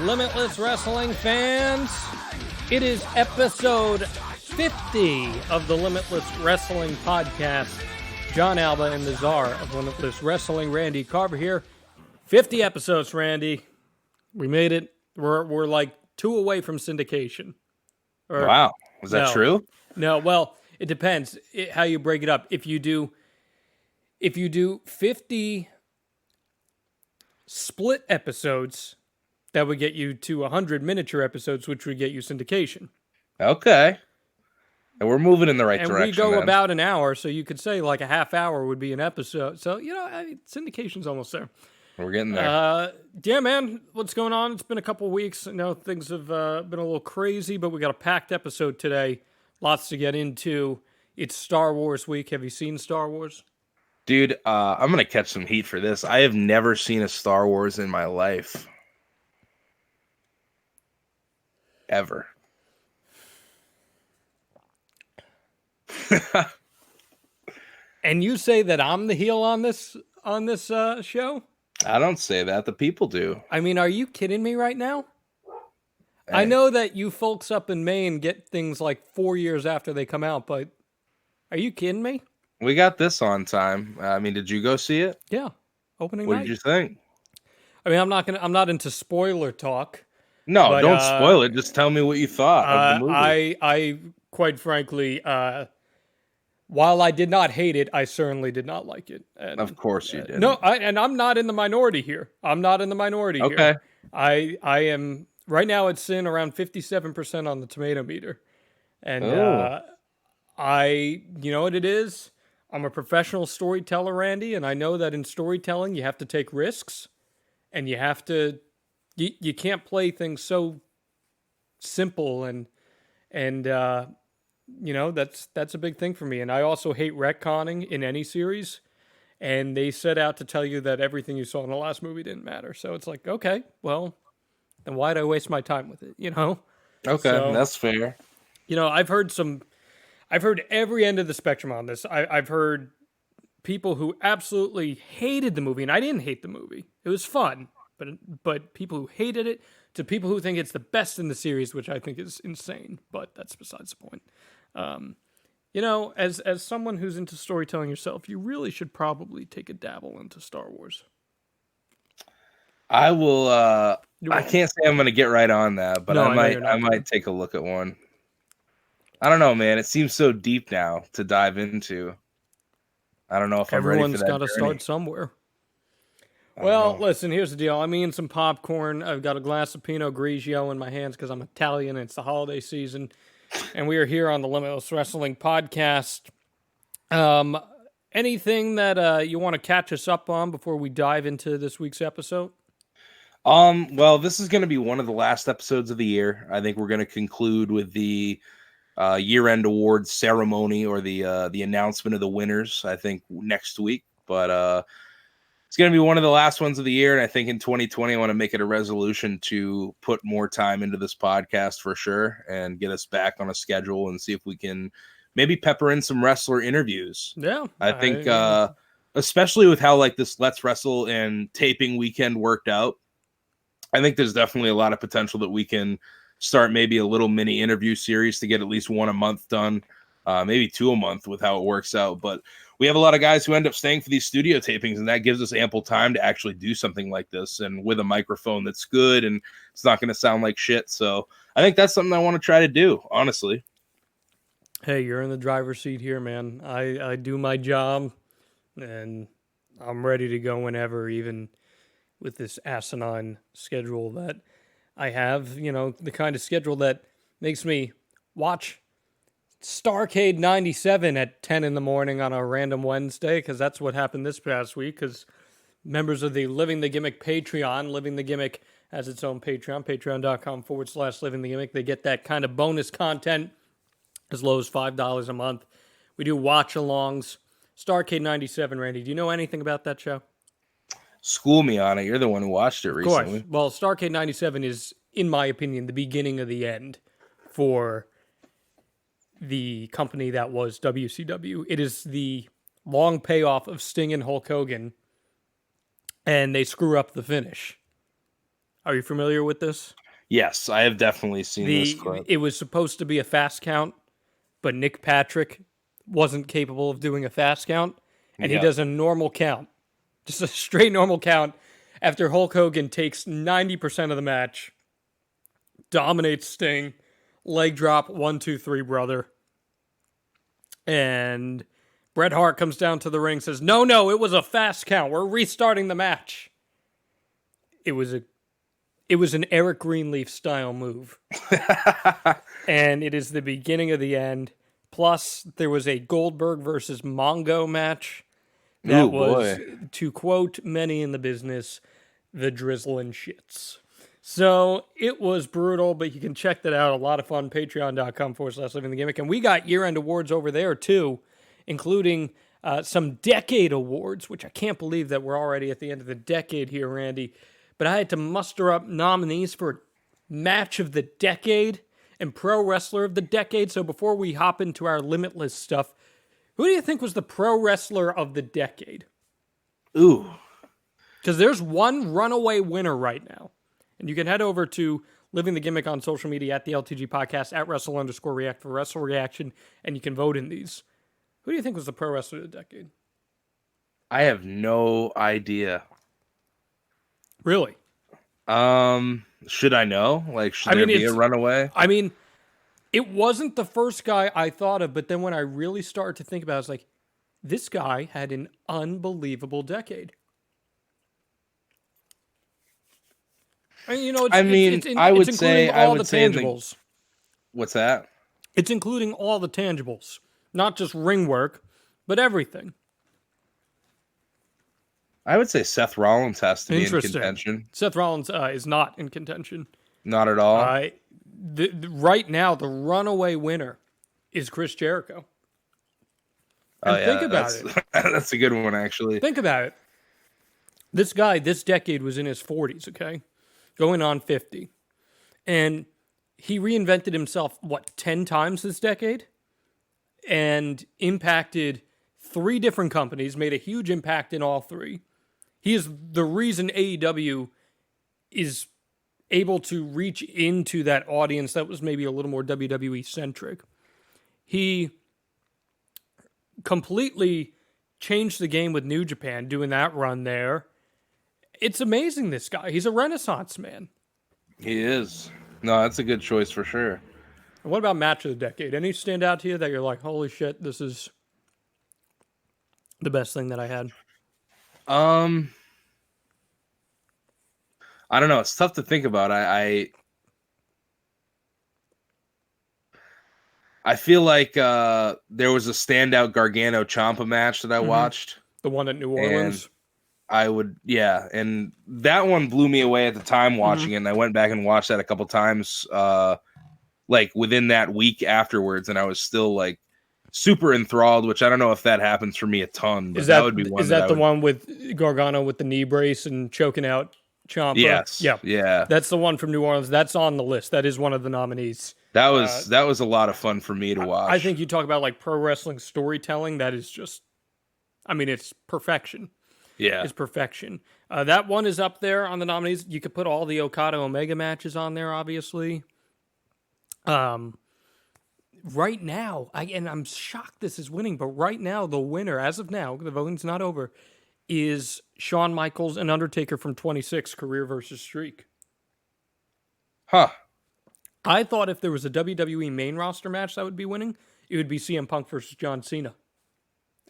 Limitless Wrestling fans. It is episode 50 of the Limitless Wrestling Podcast. Jon Alba and the czar of Limitless Wrestling, Randy Carver here. 50 episodes, Randy. We made it. We're like 2 away from syndication. Wow. Is that true? No, well, it depends how you break it up. If you do 50 split episodes, that would get you to 100 miniature episodes, which would get you syndication. Okay. And we're moving in the right direction. And we go then. about an hour, so you could say like a half hour would be an episode. So, syndication's almost there. We're getting there. Yeah, man, what's going on? It's been a couple weeks. I know things have been a little crazy, but we got a packed episode today. Lots to get into. It's Star Wars week. Have you seen Star Wars? Dude, I'm going to catch some heat for this. I have never seen a Star Wars in my life. Ever. And you say that I'm the heel on this show? I don't say that. The people do. I mean, are you kidding me right now? Hey. I know that you folks up in Maine get things like 4 years after they come out, but are you kidding me? We got this on time. I mean, did you go see it? Yeah, opening night. What did you think? I mean, I'm not into spoiler talk. No, but, don't spoil it. Just tell me what you thought of the movie. I quite frankly, while I did not hate it, I certainly did not like it. And, of course you did. No, and I'm not in the minority here. Okay. Here. I am right now. It's in around 57% on the tomato meter, and you know what it is. I'm a professional storyteller, Randy, and I know that in storytelling you have to take risks, and you have to. You can't play things so simple and that's a big thing for me. And I also hate retconning in any series. And they set out to tell you that everything you saw in the last movie didn't matter. So it's like, okay, well, then why'd I waste my time with it? Okay, so, that's fair. I've heard every end of the spectrum on this. I've heard people who absolutely hated the movie, and I didn't hate the movie. It was fun. But people who hated it to people who think it's the best in the series, which I think is insane, but that's besides the point. As someone who's into storytelling yourself, you really should probably take a dabble into Star Wars. I will. I can't say I'm going to get right on that, but I might take a look at one. I don't know, man. It seems so deep now to dive into. I don't know if I'm ready for that. Everyone's got to start somewhere. Well, listen, here's the deal. I'm eating some popcorn. I've got a glass of Pinot Grigio in my hands because I'm Italian and it's the holiday season. And we are here on the Limitless Wrestling Podcast. Anything that you want to catch us up on before we dive into this week's episode? Well, this is going to be one of the last episodes of the year. I think we're going to conclude with the Year-End Awards ceremony or the announcement of the winners, I think, next week. But it's going to be one of the last ones of the year, and I think in 2020 I want to make it a resolution to put more time into this podcast for sure and get us back on a schedule and see if we can maybe pepper in some wrestler interviews. Yeah. I think especially with how like this Let's Wrestle and taping weekend worked out, I think there's definitely a lot of potential that we can start maybe a little mini interview series to get at least 1 a month done, maybe 2 a month with how it works out. But we have a lot of guys who end up staying for these studio tapings, and that gives us ample time to actually do something like this and with a microphone that's good and it's not going to sound like shit. So I think that's something I want to try to do, honestly. Hey, you're in the driver's seat here, man. I do my job, and I'm ready to go whenever, even with this asinine schedule that I have, the kind of schedule that makes me watch Starcade 97 at 10 in the morning on a random Wednesday, because that's what happened this past week, because members of the Living the Gimmick Patreon, Living the Gimmick has its own Patreon, patreon.com/Living the Gimmick. They get that kind of bonus content as low as $5 a month. We do watch-alongs. Starcade 97, Randy, do you know anything about that show? School me on it. You're the one who watched it recently. Of course. Well, Starcade 97 is, in my opinion, the beginning of the end for the company that was WCW. It is the long payoff of Sting and Hulk Hogan, and they screw up the finish. Are you familiar with this? Yes, I have definitely seen this clip. It was supposed to be a fast count, but Nick Patrick wasn't capable of doing a fast count, and he does a normal count, just a straight normal count, after Hulk Hogan takes 90% of the match, dominates Sting, leg drop, 1, 2, 3, brother. And Bret Hart comes down to the ring, says, no, it was a fast count. We're restarting the match. It was an Eric Greenleaf style move. And it is the beginning of the end. Plus, there was a Goldberg versus Mongo match. That was, to quote many in the business, the drizzling shits. So it was brutal, but you can check that out. A lot of fun. Patreon.com/Living the Gimmick. And we got year-end awards over there, too, including some decade awards, which I can't believe that we're already at the end of the decade here, Randy. But I had to muster up nominees for Match of the Decade and Pro Wrestler of the Decade. So before we hop into our Limitless stuff, who do you think was the Pro Wrestler of the Decade? Ooh. Because there's one runaway winner right now. And you can head over to Living the Gimmick on social media at the LTG Podcast, at Wrestle_React for Wrestle Reaction, and you can vote in these. Who do you think was the Pro Wrestler of the Decade? I have no idea. Really? Should I know? Like, should there be a runaway? I mean, it wasn't the first guy I thought of, but then when I really started to think about it, I was like, this guy had an unbelievable decade. And, I would say tangibles. What's that? It's including all the tangibles, not just ring work, but everything. I would say Seth Rollins has to be in contention. Seth Rollins is not in contention. Not at all. Right now, the runaway winner is Chris Jericho. And think about it. That's a good one, actually. Think about it. This guy, this decade, was in his 40s, okay? Going on 50. And he reinvented himself, 10 times this decade? And impacted 3 different companies, made a huge impact in all 3. He is the reason AEW is able to reach into that audience that was maybe a little more WWE-centric. He completely changed the game with New Japan, doing that run there. It's amazing, this guy. He's a renaissance man. He is. No, that's a good choice for sure. And what about Match of the Decade? Any stand out to you that you're like, holy shit, this is the best thing that I had? I don't know. It's tough to think about. I feel like there was a standout Gargano Ciampa match that I watched. The one at New Orleans? And that one blew me away at the time watching it, and I went back and watched that a couple times like within that week afterwards, and I was still like super enthralled, which I don't know if that happens for me a ton, but that would be one. Is that the one with Gargano with the knee brace and choking out Ciampa? Yes. Yeah. That's the one from New Orleans. That's on the list. That is one of the nominees. That was a lot of fun for me to watch. I think you talk about like pro wrestling storytelling. That is just, it's perfection. Yeah. It's perfection. That one is up there on the nominees. You could put all the Okada Omega matches on there, obviously. Right now, I'm shocked this is winning, but right now, the winner, as of now, the voting's not over, is Shawn Michaels and Undertaker from 26, Career versus Streak. Huh. I thought if there was a WWE main roster match that would be winning, it would be CM Punk versus John Cena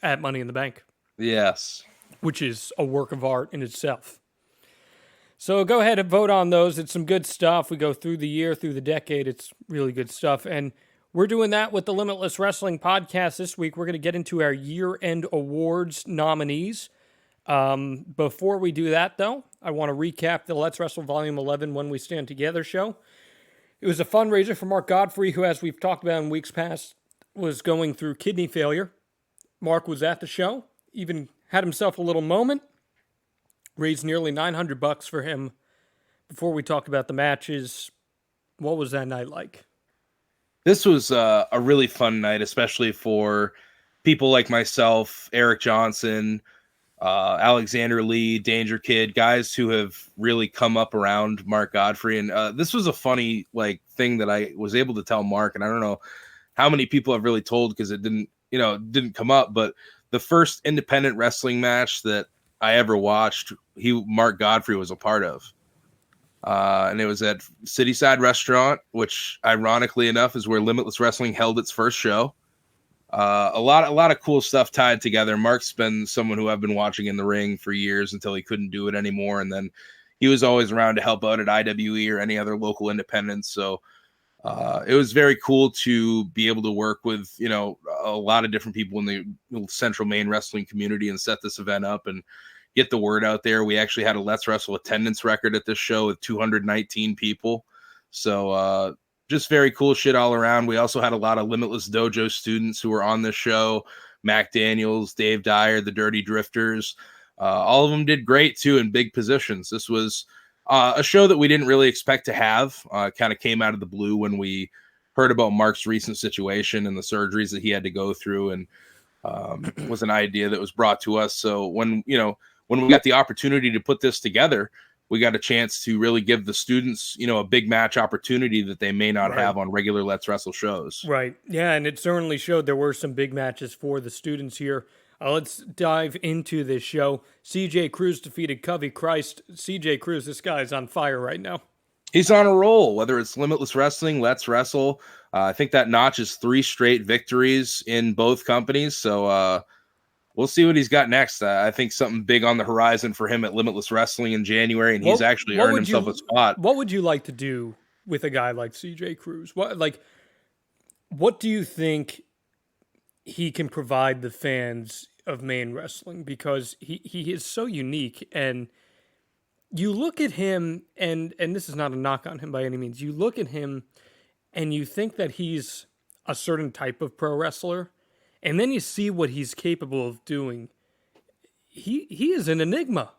at Money in the Bank. Yes. Which is a work of art in itself. So go ahead and vote on those. It's some good stuff. We go through the year, through the decade. It's really good stuff. And we're doing that with the Limitless Wrestling Podcast this week. We're going to get into our year-end awards nominees. Before we do that, though, I want to recap the Let's Wrestle Volume 11 When We Stand Together show. It was a fundraiser for Mark Godfrey, who, as we've talked about in weeks past, was going through kidney failure. Mark was at the show, even had himself a little moment, raised nearly $900 for him. Before we talk about the matches, what was that night like? This was a really fun night, especially for people like myself, Eric Johnson, Alexander Lee, Danger Kid, guys who have really come up around Mark Godfrey. And this was a funny thing that I was able to tell Mark, and I don't know how many people have really told because it didn't come up. But the first independent wrestling match that I ever watched, Mark Godfrey was a part of. And it was at Cityside Restaurant, which ironically enough is where Limitless Wrestling held its first show. A lot of cool stuff tied together. Mark's been someone who I've been watching in the ring for years until he couldn't do it anymore. And then he was always around to help out at IWE or any other local independents. So it was very cool to be able to work with, a lot of different people in the central Maine wrestling community and set this event up and get the word out there. We actually had a Let's Wrestle attendance record at this show with 219 people. So, just very cool shit all around. We also had a lot of Limitless Dojo students who were on this show. Mac Daniels, Dave Dyer, the Dirty Drifters. All of them did great, too, in big positions. This was a show that we didn't really expect to have. Kind of came out of the blue when we heard about Mark's recent situation and the surgeries that he had to go through, and was an idea that was brought to us. So when we got the opportunity to put this together, we got a chance to really give the students, a big match opportunity that they may not have on regular Let's Wrestle shows. Right. Yeah, and it certainly showed there were some big matches for the students here. Let's dive into this show. CJ Cruz defeated Covey. Christ, CJ Cruz, this guy's on fire right now. He's on a roll, whether it's Limitless Wrestling, Let's Wrestle. I think that notches 3 straight victories in both companies. So, we'll see what he's got next. I think something big on the horizon for him at Limitless Wrestling in January, and he's actually earned himself a spot. What would you like to do with a guy like CJ Cruz? What do you think he can provide the fans of Maine wrestling? Because he is so unique, and you look at him, and this is not a knock on him by any means. You look at him, and you think that he's a certain type of pro wrestler, and then you see what he's capable of doing. He is an enigma.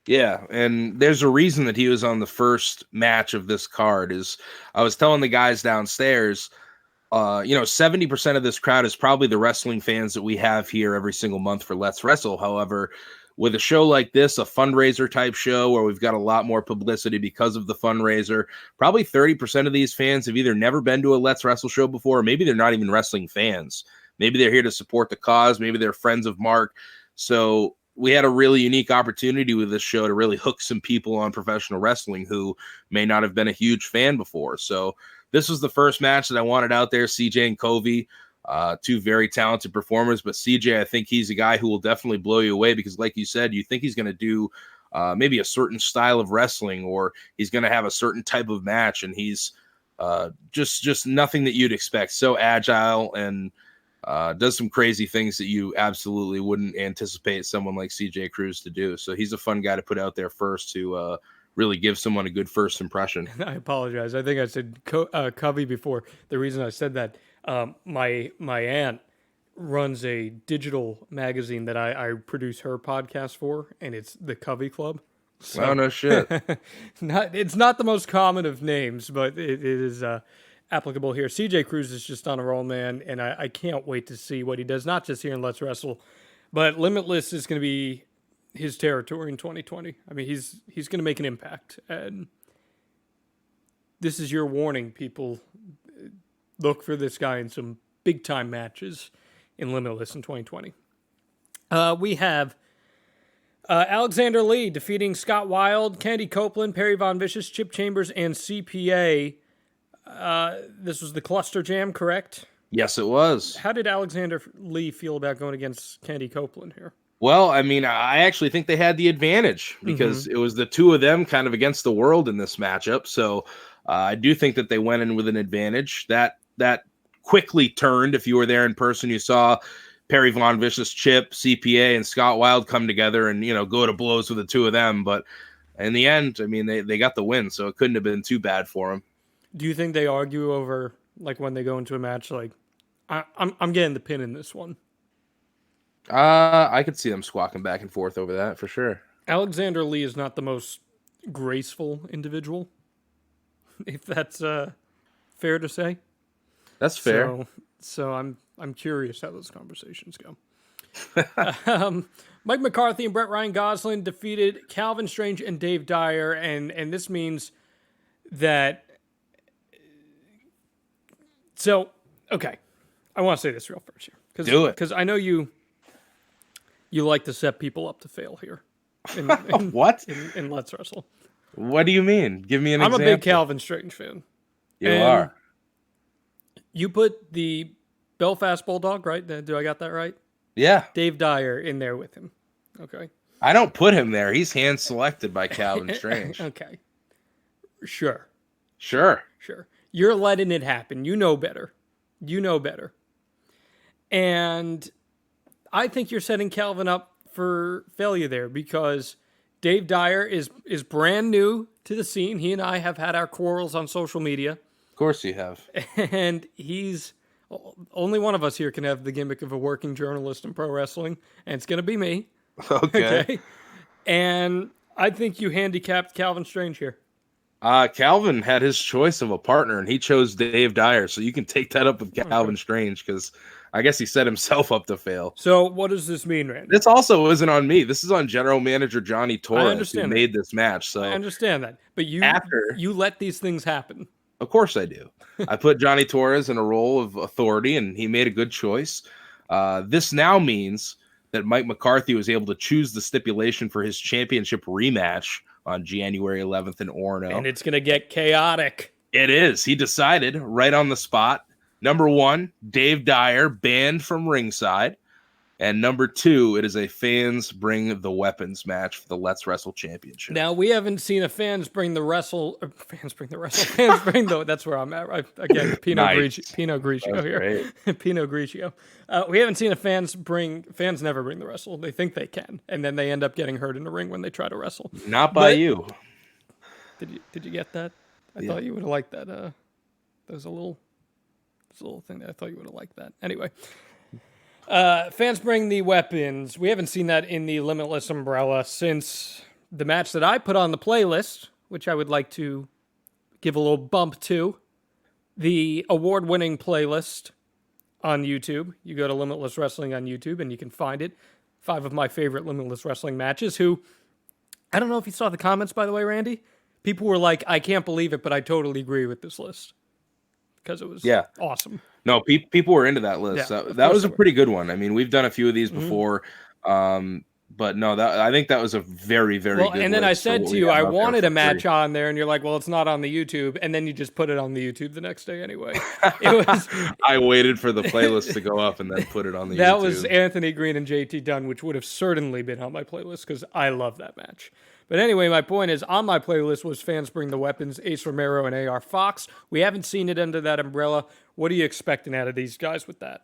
Yeah, and there's a reason that he was on the first match of this card. I was telling the guys downstairs, 70% of this crowd is probably the wrestling fans that we have here every single month for Let's Wrestle. However, with a show like this, a fundraiser type show where we've got a lot more publicity because of the fundraiser, probably 30% of these fans have either never been to a Let's Wrestle show before, or maybe they're not even wrestling fans. Maybe they're here to support the cause. Maybe they're friends of Mark. So we had a really unique opportunity with this show to really hook some people on professional wrestling who may not have been a huge fan before. So this was the first match that I wanted out there. CJ and Covey, 2 very talented performers. But CJ, I think he's a guy who will definitely blow you away because, like you said, you think he's going to do maybe a certain style of wrestling, or he's going to have a certain type of match. And he's just nothing that you'd expect. So agile and does some crazy things that you absolutely wouldn't anticipate someone like CJ Cruz to do. So he's a fun guy to put out there first to really give someone a good first impression. I apologize. I think I said Covey before. The reason I said that, my aunt runs a digital magazine that I produce her podcast for, and it's the Covey Club. So, oh, no shit. It's not the most common of names, but it is applicable here. CJ Cruz is just on a roll, man, and I can't wait to see what he does, not just here in Let's Wrestle, but Limitless is going to be his territory in 2020. I mean, he's going to make an impact, and this is your warning, people. Look for this guy in some big-time matches in Limitless in 2020. We have Alexander Lee defeating Scott Wilde, Candy Copeland, Perry Von Vicious, Chip Chambers, and CPA. This was the Cluster Jam, correct? Yes, it was. How did Alexander Lee feel about going against Candy Copeland here? Well, I mean, I actually think they had the advantage because it was the 2 of them kind of against the world in this matchup. So I do think that they went in with an advantage. That quickly turned. If you were there in person, you saw Perry Von Vicious, Chip, CPA, and Scott Wilde come together and, go to blows with the 2 of them. But in the end, I mean, they got the win, so it couldn't have been too bad for them. Do you think they argue over, when they go into a match, I'm getting the pin in this one? I could see them squawking back and forth over that for sure. Alexander Lee is not the most graceful individual, if that's fair to say. That's fair. So I'm curious how those conversations go. Mike McCarthy and Brett Ryan Gosselin defeated Calvin Strange and Dave Dyer, and this means that. So, okay, I want to say this real first here, Do it, because I know you like to set people up to fail here. What? In Let's Wrestle. What do you mean? Give me an example. I'm a big Calvin Strange fan. You are. You put the Belfast Bulldog, right? Do I got that right? Yeah. Dave Dyer in there with him. Okay. I don't put him there. He's hand selected by Calvin Strange. Okay. Sure. You're letting it happen. You know better. And I think you're setting Calvin up for failure there because Dave Dyer is brand new to the scene. He and I have had our quarrels on social media. Of course you have. And he's only one of us here can have the gimmick of a working journalist in pro wrestling, and it's going to be me. Okay. And I think you handicapped Calvin Strange here. Calvin had his choice of a partner, and he chose Dave Dyer, so you can take that up with Calvin Strange, because I guess he set himself up to fail. So what does this mean, Randy? This also isn't on me. This is on general manager Johnny Torres, who made this match. So I understand that. But you let these things happen. Of course I do. I put Johnny Torres in a role of authority, and he made a good choice. This now means that Mike McCarthy was able to choose the stipulation for his championship rematch on January 11th in Orono. And it's going to get chaotic. It is. He decided right on the spot. Number 1, Dave Dyer banned from ringside. And number 2, it is a fans bring the weapons match for the Let's Wrestle Championship. Now, we haven't seen a fans bring the that's where I'm at. Right? Again, Pinot Grigio here. Pinot Grigio. We haven't seen a fans never bring the wrestle. They think they can, and then they end up getting hurt in the ring when they try to wrestle. Not by you. Did you get that? I thought you would have liked that. There's a little thing that I thought you would have liked that. Anyway. Fans bring the weapons. We haven't seen that in the Limitless umbrella since the match that I put on the playlist, which I would like to give a little bump to. The award-winning playlist on YouTube. You go to Limitless Wrestling on YouTube and you can find it. 5 of my favorite Limitless Wrestling matches who, I don't know if you saw the comments, by the way, Randy. People were like, I can't believe it, but I totally agree with this list. Because it was awesome. No, people were into that list. Yeah, that was a pretty good one. I mean, we've done a few of these before, but no, I think that was a very, very good and then list. I said to you, I wanted a match on there, and you're like, well, it's not on the YouTube, and then you just put it on the YouTube the next day anyway. It was. I waited for the playlist to go up and then put it on the YouTube. That was Anthony Green and JT Dunn, which would have certainly been on my playlist because I love that match. But anyway, my point is, on my playlist was Fans Bring the Weapons, Ace Romero, and AR Fox. We haven't seen it under that umbrella. What are you expecting out of these guys with that?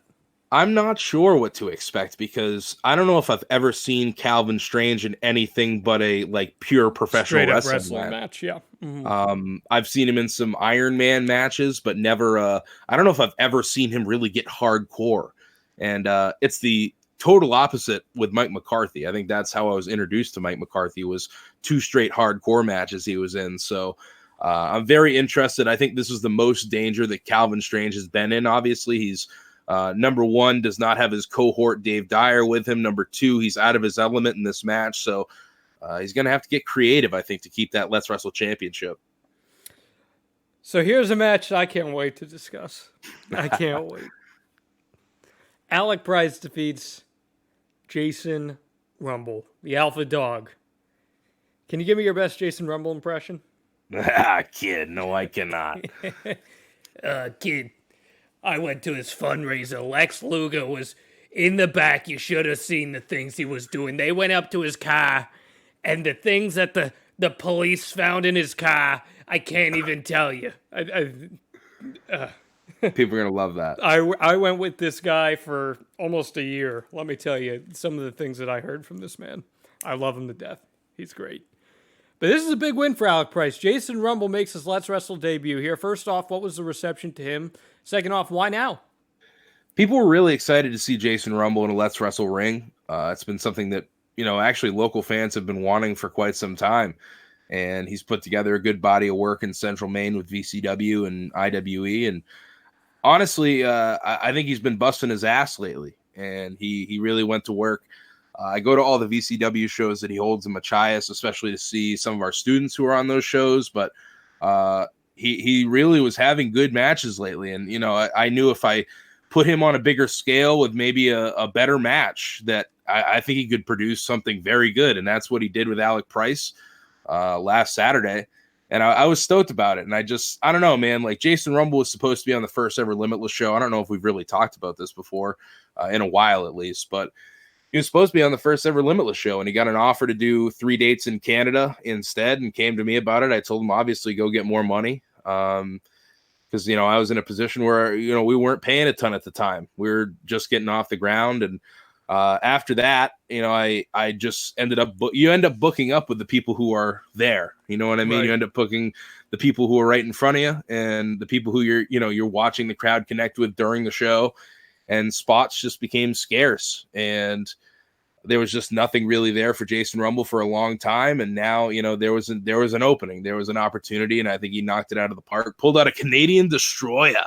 I'm not sure what to expect because I don't know if I've ever seen Calvin Strange in anything but a pure professional wrestling match. Yeah. Mm-hmm. I've seen him in some Iron Man matches, but never. I don't know if I've ever seen him really get hardcore. And it's the total opposite with Mike McCarthy. I think that's how I was introduced to Mike McCarthy, was 2 straight hardcore matches he was in. So I'm very interested. I think this is the most danger that Calvin Strange has been in. Obviously, he's number 1, does not have his cohort Dave Dyer with him. Number 2, he's out of his element in this match. So he's going to have to get creative, I think, to keep that Let's Wrestle championship. So here's a match I can't wait to discuss. I can't wait. Alec Price defeats Jason Rumble, the Alpha Dog. Can you give me your best Jason Rumble impression? Kid, no, I cannot. Kid, I went to his fundraiser. Lex Luger was in the back. You should have seen the things he was doing. They went up to his car, and the things that the police found in his car, I can't even tell you. People are going to love that. I went with this guy for almost a year. Let me tell you some of the things that I heard from this man. I love him to death. He's great. But this is a big win for Alec Price. Jason Rumble makes his Let's Wrestle debut here. First off, what was the reception to him? Second off, why now? People were really excited to see Jason Rumble in a Let's Wrestle ring. It's been something that, actually local fans have been wanting for quite some time. And he's put together a good body of work in Central Maine with VCW and IWE. And honestly, I think he's been busting his ass lately. and he really went to work. I go to all the VCW shows that he holds in Machias, especially to see some of our students who are on those shows. But he really was having good matches lately. And, you know, I knew if I put him on a bigger scale with maybe a better match that I think he could produce something very good. And that's what he did with Alec Price last Saturday. And I was stoked about it. And I don't know, man, like Jason Rumble was supposed to be on the first ever Limitless show. I don't know if we've really talked about this before in a while, at least, but he was supposed to be on the first ever Limitless show, and he got an offer to do 3 dates in Canada instead and came to me about it. I told him, obviously, go get more money. Because, you know, I was in a position where, you know, we weren't paying a ton at the time. We were just getting off the ground. And after that, you know, I just ended up, you end up booking up with the people who are there. You know what I mean? Right. You end up booking the people who are right in front of you and the people who you're watching the crowd connect with during the show. And spots just became scarce. And there was just nothing really there for Jason Rumble for a long time. And now, you know, there was an opening, there was an opportunity, and I think he knocked it out of the park, pulled out a Canadian destroyer,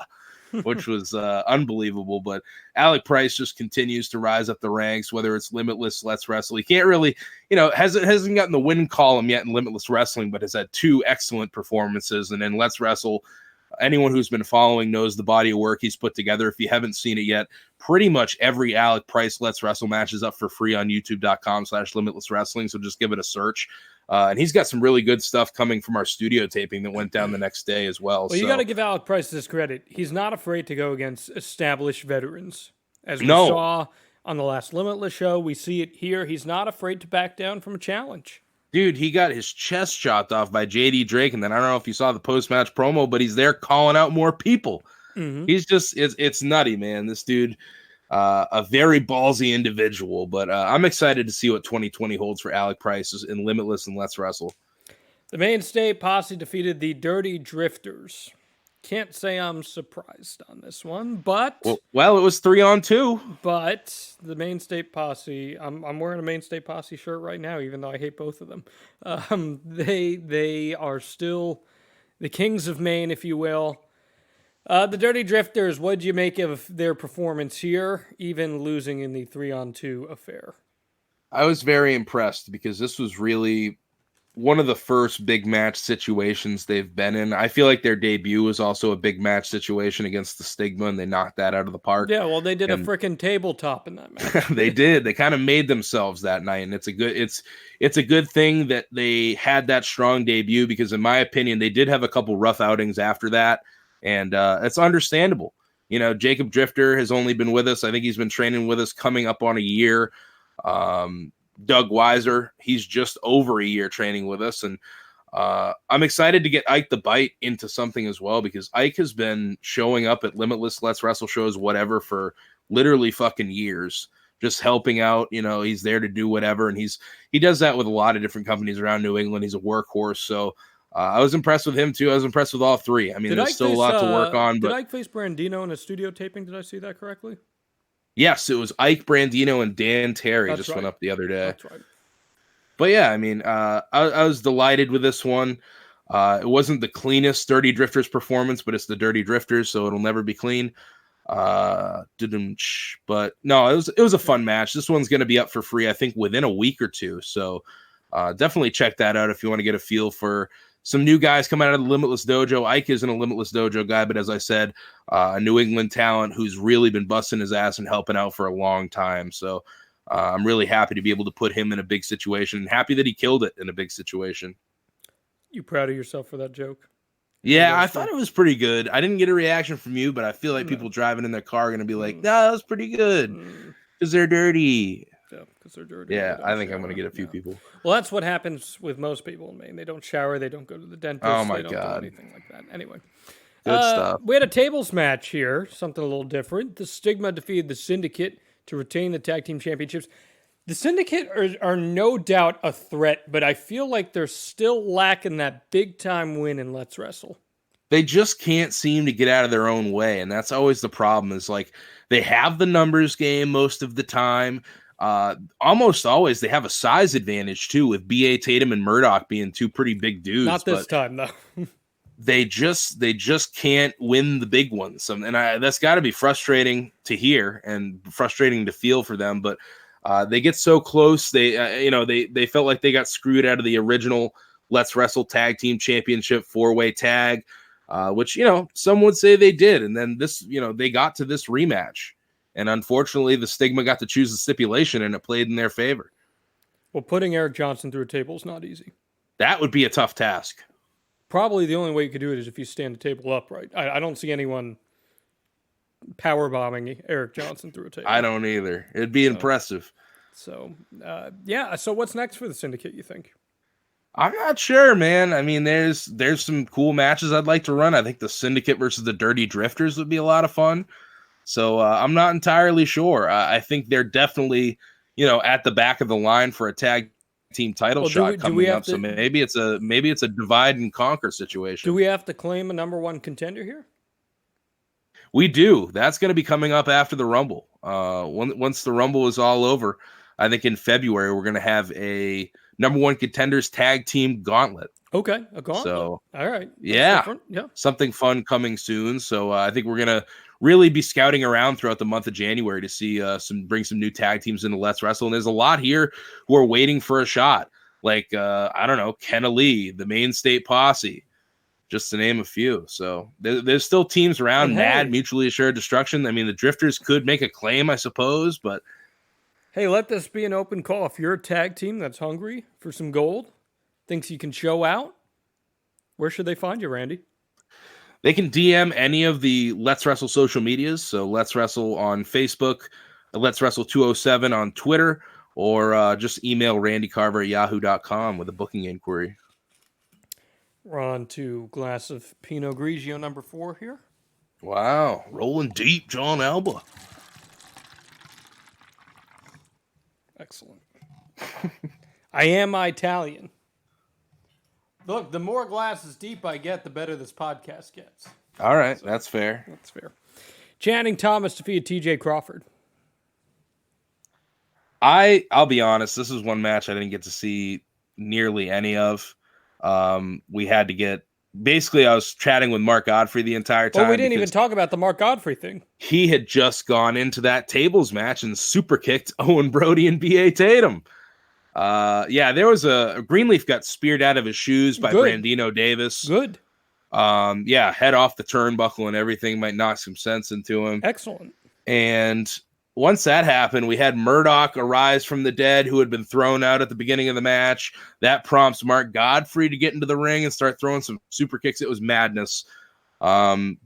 which was unbelievable. But Alec Price just continues to rise up the ranks, whether it's Limitless, Let's Wrestle. He can't really, you know, hasn't gotten the win column yet in Limitless Wrestling, but has had 2 excellent performances. And then Let's Wrestle, anyone who's been following knows the body of work he's put together. If you haven't seen it yet, pretty much every Alec Price Let's Wrestle match is up for free on youtube.com/Limitless Wrestling. So just give it a search. And he's got some really good stuff coming from our studio taping that went down the next day as well. Well, you got to give Alec Price this credit. He's not afraid to go against established veterans. As we saw on the last Limitless show, we see it here. He's not afraid to back down from a challenge. Dude, he got his chest chopped off by JD Drake, and then I don't know if you saw the post-match promo, but he's there calling out more people. Mm-hmm. He's just, it's nutty, man. This dude, a very ballsy individual, but I'm excited to see what 2020 holds for Alec Price in Limitless and Let's Wrestle. The Maine State Posse defeated the Dirty Drifters. Can't say I'm surprised on this one, but... Well, it was 3-on-2. But the Maine State Posse, I'm wearing a Maine State Posse shirt right now, even though I hate both of them. They are still the kings of Maine, if you will. The Dirty Drifters, what'd you make of their performance here, even losing in the 3-on-2 affair? I was very impressed because this was really one of the first big match situations they've been in. I feel like their debut was also a big match situation against the Stigma, and they knocked that out of the park. Yeah, well, they did a freaking tabletop in that match. They did. They kind of made themselves that night, and it's a good thing that they had that strong debut because, in my opinion, they did have a couple rough outings after that, and it's understandable. You know, Jacob Drifter has only been with us. I think he's been training with us coming up on a year. Doug Weiser, he's just over a year training with us, and I'm excited to get Ike the Bite into something as well because Ike has been showing up at Limitless, Let's Wrestle shows, whatever, for literally fucking years, just helping out. You know, he's there to do whatever, and he does that with a lot of different companies around New England. He's a workhorse, so I was impressed with him too. I was impressed with all 3. I mean, there's still a lot to work on. Did Ike face Brandino in a studio taping? Did I see that correctly? Yes, it was Ike Brandino and Dan Terry. That's just right. Went up the other day. That's right. But yeah, I mean, I was delighted with this one. It wasn't the cleanest Dirty Drifters performance, but it's the Dirty Drifters, so it'll never be clean. But no, it was a fun match. This one's going to be up for free, I think, within a week or 2. So definitely check that out if you want to get a feel for some new guys coming out of the Limitless Dojo. Ike isn't a Limitless Dojo guy, but as I said, a New England talent who's really been busting his ass and helping out for a long time. So I'm really happy to be able to put him in a big situation and happy that he killed it in a big situation. You proud of yourself for that joke? Yeah, I thought it was pretty good. I didn't get a reaction from you, but I feel like people driving in their car are going to be like, no, that was pretty good because they're dirty. Yeah, because they're dirty. Yeah, I think I'm going to get a few people. Well, that's what happens with most people in Maine. They don't shower. They don't go to the dentist. Oh, my God. They don't do anything like that. Anyway. Good stuff. We had a tables match here, something a little different. The Stigma defeated the Syndicate to retain the tag team championships. The Syndicate are no doubt a threat, but I feel like they're still lacking that big-time win in Let's Wrestle. They just can't seem to get out of their own way, and that's always the problem. Is like they have the numbers game most of the time. Almost always they have a size advantage too, with B.A. Tatum and Murdoch being 2 pretty big dudes. Not this time though. they just can't win the big ones. And that's got to be frustrating to hear and frustrating to feel for them. But they get so close. They felt like they got screwed out of the original Let's Wrestle Tag Team Championship 4-way tag, which, some would say they did. And then this, they got to this rematch. And unfortunately, the Stigma got to choose the stipulation, and it played in their favor. Well, putting Eric Johnson through a table is not easy. That would be a tough task. Probably the only way you could do it is if you stand the table upright. I don't see anyone power bombing Eric Johnson through a table. I don't either. It'd be impressive. So, yeah. So what's next for the Syndicate, you think? I'm not sure, man. I mean, there's some cool matches I'd like to run. I think the Syndicate versus the Dirty Drifters would be a lot of fun. So I'm not entirely sure. I think they're definitely, at the back of the line for a tag team title shot coming up. So maybe it's a divide and conquer situation. Do we have to claim a number one contender here? We do. That's going to be coming up after the Rumble. Once the Rumble is all over, I think in February we're going to have a number one contenders tag team gauntlet. Okay, a gauntlet. So, all right. Yeah, something fun coming soon. So I think we're going to really be scouting around throughout the month of January to see bring some new tag teams into Let's Wrestle. And there's a lot here who are waiting for a shot. Like, I don't know, Ken Lee, the Maine State Posse, just to name a few. So there's still teams around. Mad, Mutually Assured Destruction. I mean, the Drifters could make a claim, I suppose, but hey, let this be an open call. If you're a tag team that's hungry for some gold, thinks you can show out, where should they find you, Randy? They can DM any of the Let's Wrestle social medias. So Let's Wrestle on Facebook, Let's Wrestle 207 on Twitter, or just email randycarver@yahoo.com with a booking inquiry. We're on to glass of Pinot Grigio number 4 here. Wow. Rolling deep, Jon Alba. Excellent. I am Italian. Look, the more glasses deep I get, the better this podcast gets. All right, so, that's fair. That's fair. Channing Thomas defeated T.J. Crawford. I'll be honest, this is one match I didn't get to see nearly any of. We had to get... Basically, I was chatting with Mark Godfrey the entire time. Well, we didn't even talk about the Mark Godfrey thing. He had just gone into that tables match and super kicked Owen Brody and B.A. Tatum. There was a Greenleaf got speared out of his shoes by Brandino Davis. Good. Head off the turnbuckle and everything, might knock some sense into him. Excellent. And once that happened, we had Murdoch arise from the dead, who had been thrown out at the beginning of the match. That prompts Mark Godfrey to get into the ring and start throwing some super kicks. It was madness. Because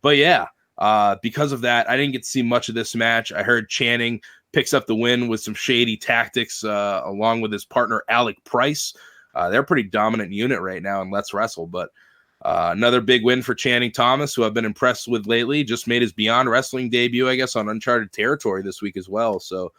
of that, I didn't get to see much of this match. I heard Channing picks up the win with some shady tactics along with his partner, Alec Price. They're a pretty dominant unit right now in Let's Wrestle. But another big win for Channing Thomas, who I've been impressed with lately. Just made his Beyond Wrestling debut, I guess, on Uncharted Territory this week as well. So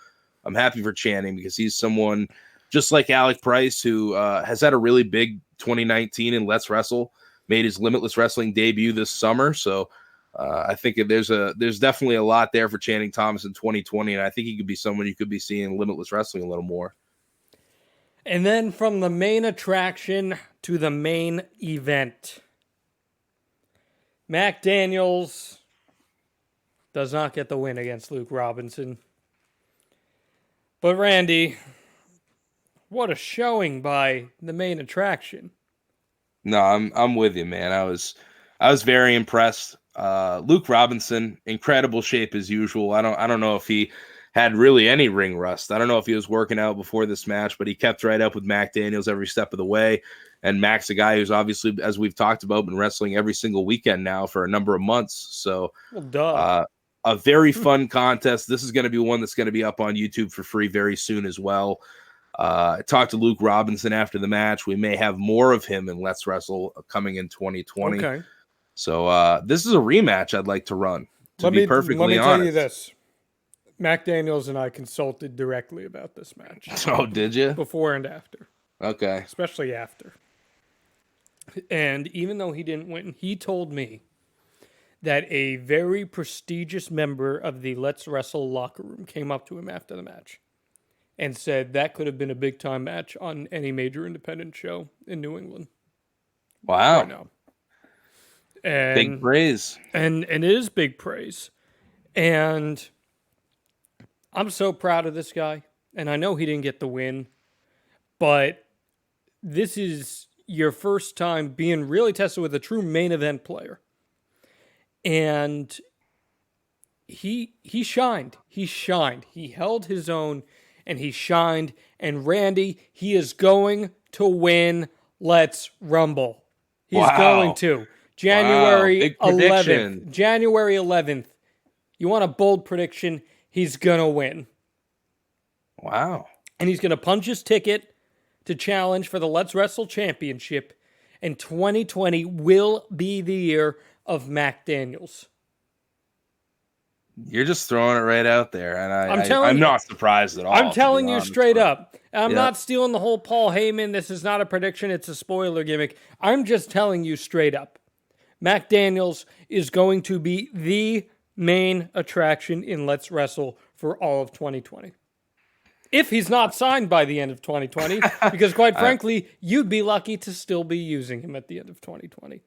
I'm happy for Channing because he's someone just like Alec Price who has had a really big 2019 in Let's Wrestle, made his Limitless Wrestling debut this summer. So I think there's definitely a lot there for Channing Thomas in 2020, and I think he could be someone you could be seeing Limitless Wrestling a little more. And then from the main attraction to the main event, Mac Daniels does not get the win against Luke Robinson. But Randy, what a showing by the main attraction. No, I'm with you, man. I was very impressed. Luke Robinson, incredible shape as usual. I don't know if he had really any ring rust. I don't know if he was working out before this match, but he kept right up with Mac Daniels every step of the way. And Mac's a guy who's obviously, as we've talked about, been wrestling every single weekend now for a number of months. So a very fun contest. This is going to be one that's going to be up on YouTube for free very soon as well. I talked to Luke Robinson after the match. We may have more of him in Let's Wrestle coming in 2020. Okay. So this is a rematch I'd like to run, to be perfectly honest. Let me tell you this. Mac Daniels and I consulted directly about this match. Oh, did you? Before and after. Okay. Especially after. And even though he didn't win, he told me that a very prestigious member of the Let's Wrestle locker room came up to him after the match and said that could have been a big-time match on any major independent show in New England. Wow. Right now. Big And praise. and it is big praise. And I'm so proud of this guy. And I know he didn't get the win, but this is your first time being really tested with a true main event player. And he shined. He shined. He held his own and he shined. And Randy, he is going to win Let's Rumble. He's going to. January Big 11th. prediction. January 11th. You want a bold prediction? He's going to win. Wow. And he's going to punch his ticket to challenge for the Let's Wrestle Championship. And 2020 will be the year of Mac Daniels. You're just throwing it right out there, and I'm not surprised at all. I'm telling you straight up. I'm Yeah. not stealing the whole Paul Heyman. This is not a prediction. It's a spoiler gimmick. I'm just telling you straight up. Mac Daniels is going to be the main attraction in Let's Wrestle for all of 2020. If he's not signed by the end of 2020, because quite frankly, you'd be lucky to still be using him at the end of 2020.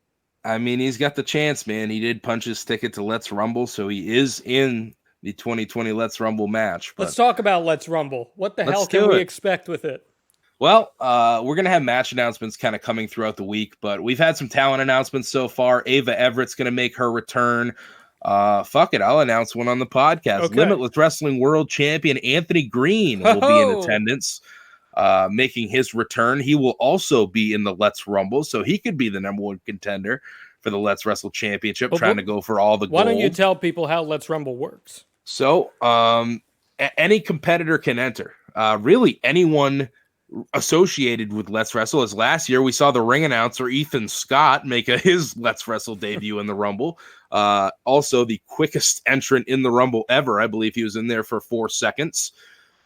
I mean, he's got the chance, man. He did punch his ticket to Let's Rumble, so he is in the 2020 Let's Rumble match. Let's talk about Let's Rumble. What the hell can we expect with it? Well, we're going to have match announcements kind of coming throughout the week, but we've had some talent announcements so far. Ava Everett's going to make her return. Fuck it, I'll announce one on the podcast. Okay. Limitless Wrestling World Champion Anthony Green will be in attendance, making his return. He will also be in the Let's Rumble, so he could be the number one contender for the Let's Wrestle Championship, trying to go for all the gold. Why don't you tell people how Let's Rumble works? So, any competitor can enter. Really, anyone associated with Let's Wrestle. As last year, we saw the ring announcer Ethan Scott make his Let's Wrestle debut in the Rumble. Also, the quickest entrant in the Rumble ever. I believe he was in there for 4 seconds.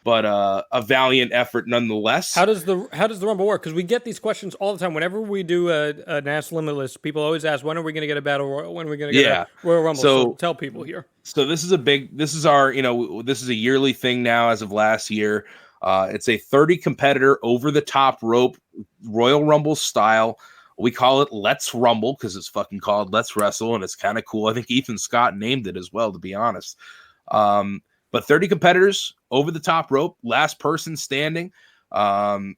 But a valiant effort nonetheless. How does the Rumble work? Because we get these questions all the time. Whenever we do an Ask Limitless, people always ask, when are we going to get a Battle Royal? When are we going to get a Royal Rumble? So tell people here. So this is this is a yearly thing now as of last year. It's a 30 competitor over the top rope Royal Rumble style. We call it Let's Rumble because it's fucking called Let's Wrestle, and it's kind of cool. I think Ethan Scott named it as well, to be honest. But 30 competitors over the top rope, last person standing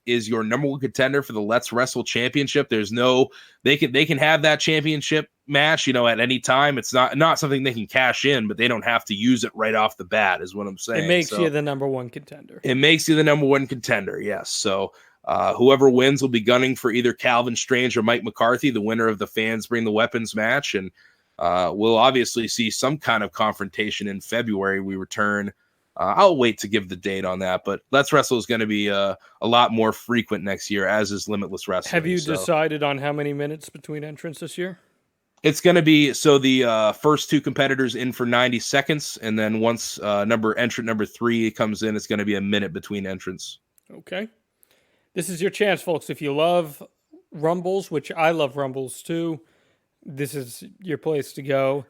is your number one contender for the Let's Wrestle Championship. There's no, they can have that championship match, at any time. It's not something they can cash in, but they don't have to use it right off the bat, is what I'm saying. It makes you the number one contender. It makes you the number one contender, yes. So whoever wins will be gunning for either Calvin Strange or Mike McCarthy, the winner of the Fans Bring the Weapons match. And we'll obviously see some kind of confrontation in February. We return. I'll wait to give the date on that, but Let's Wrestle is going to be a lot more frequent next year, as is Limitless Wrestling. Have you decided on how many minutes between entrants this year? It's going to be, so the first two competitors in for 90 seconds, and then once entrant number 3 comes in, it's going to be a minute between entrants. Okay. This is your chance, folks. If you love Rumbles, which I love Rumbles too, this is your place to go.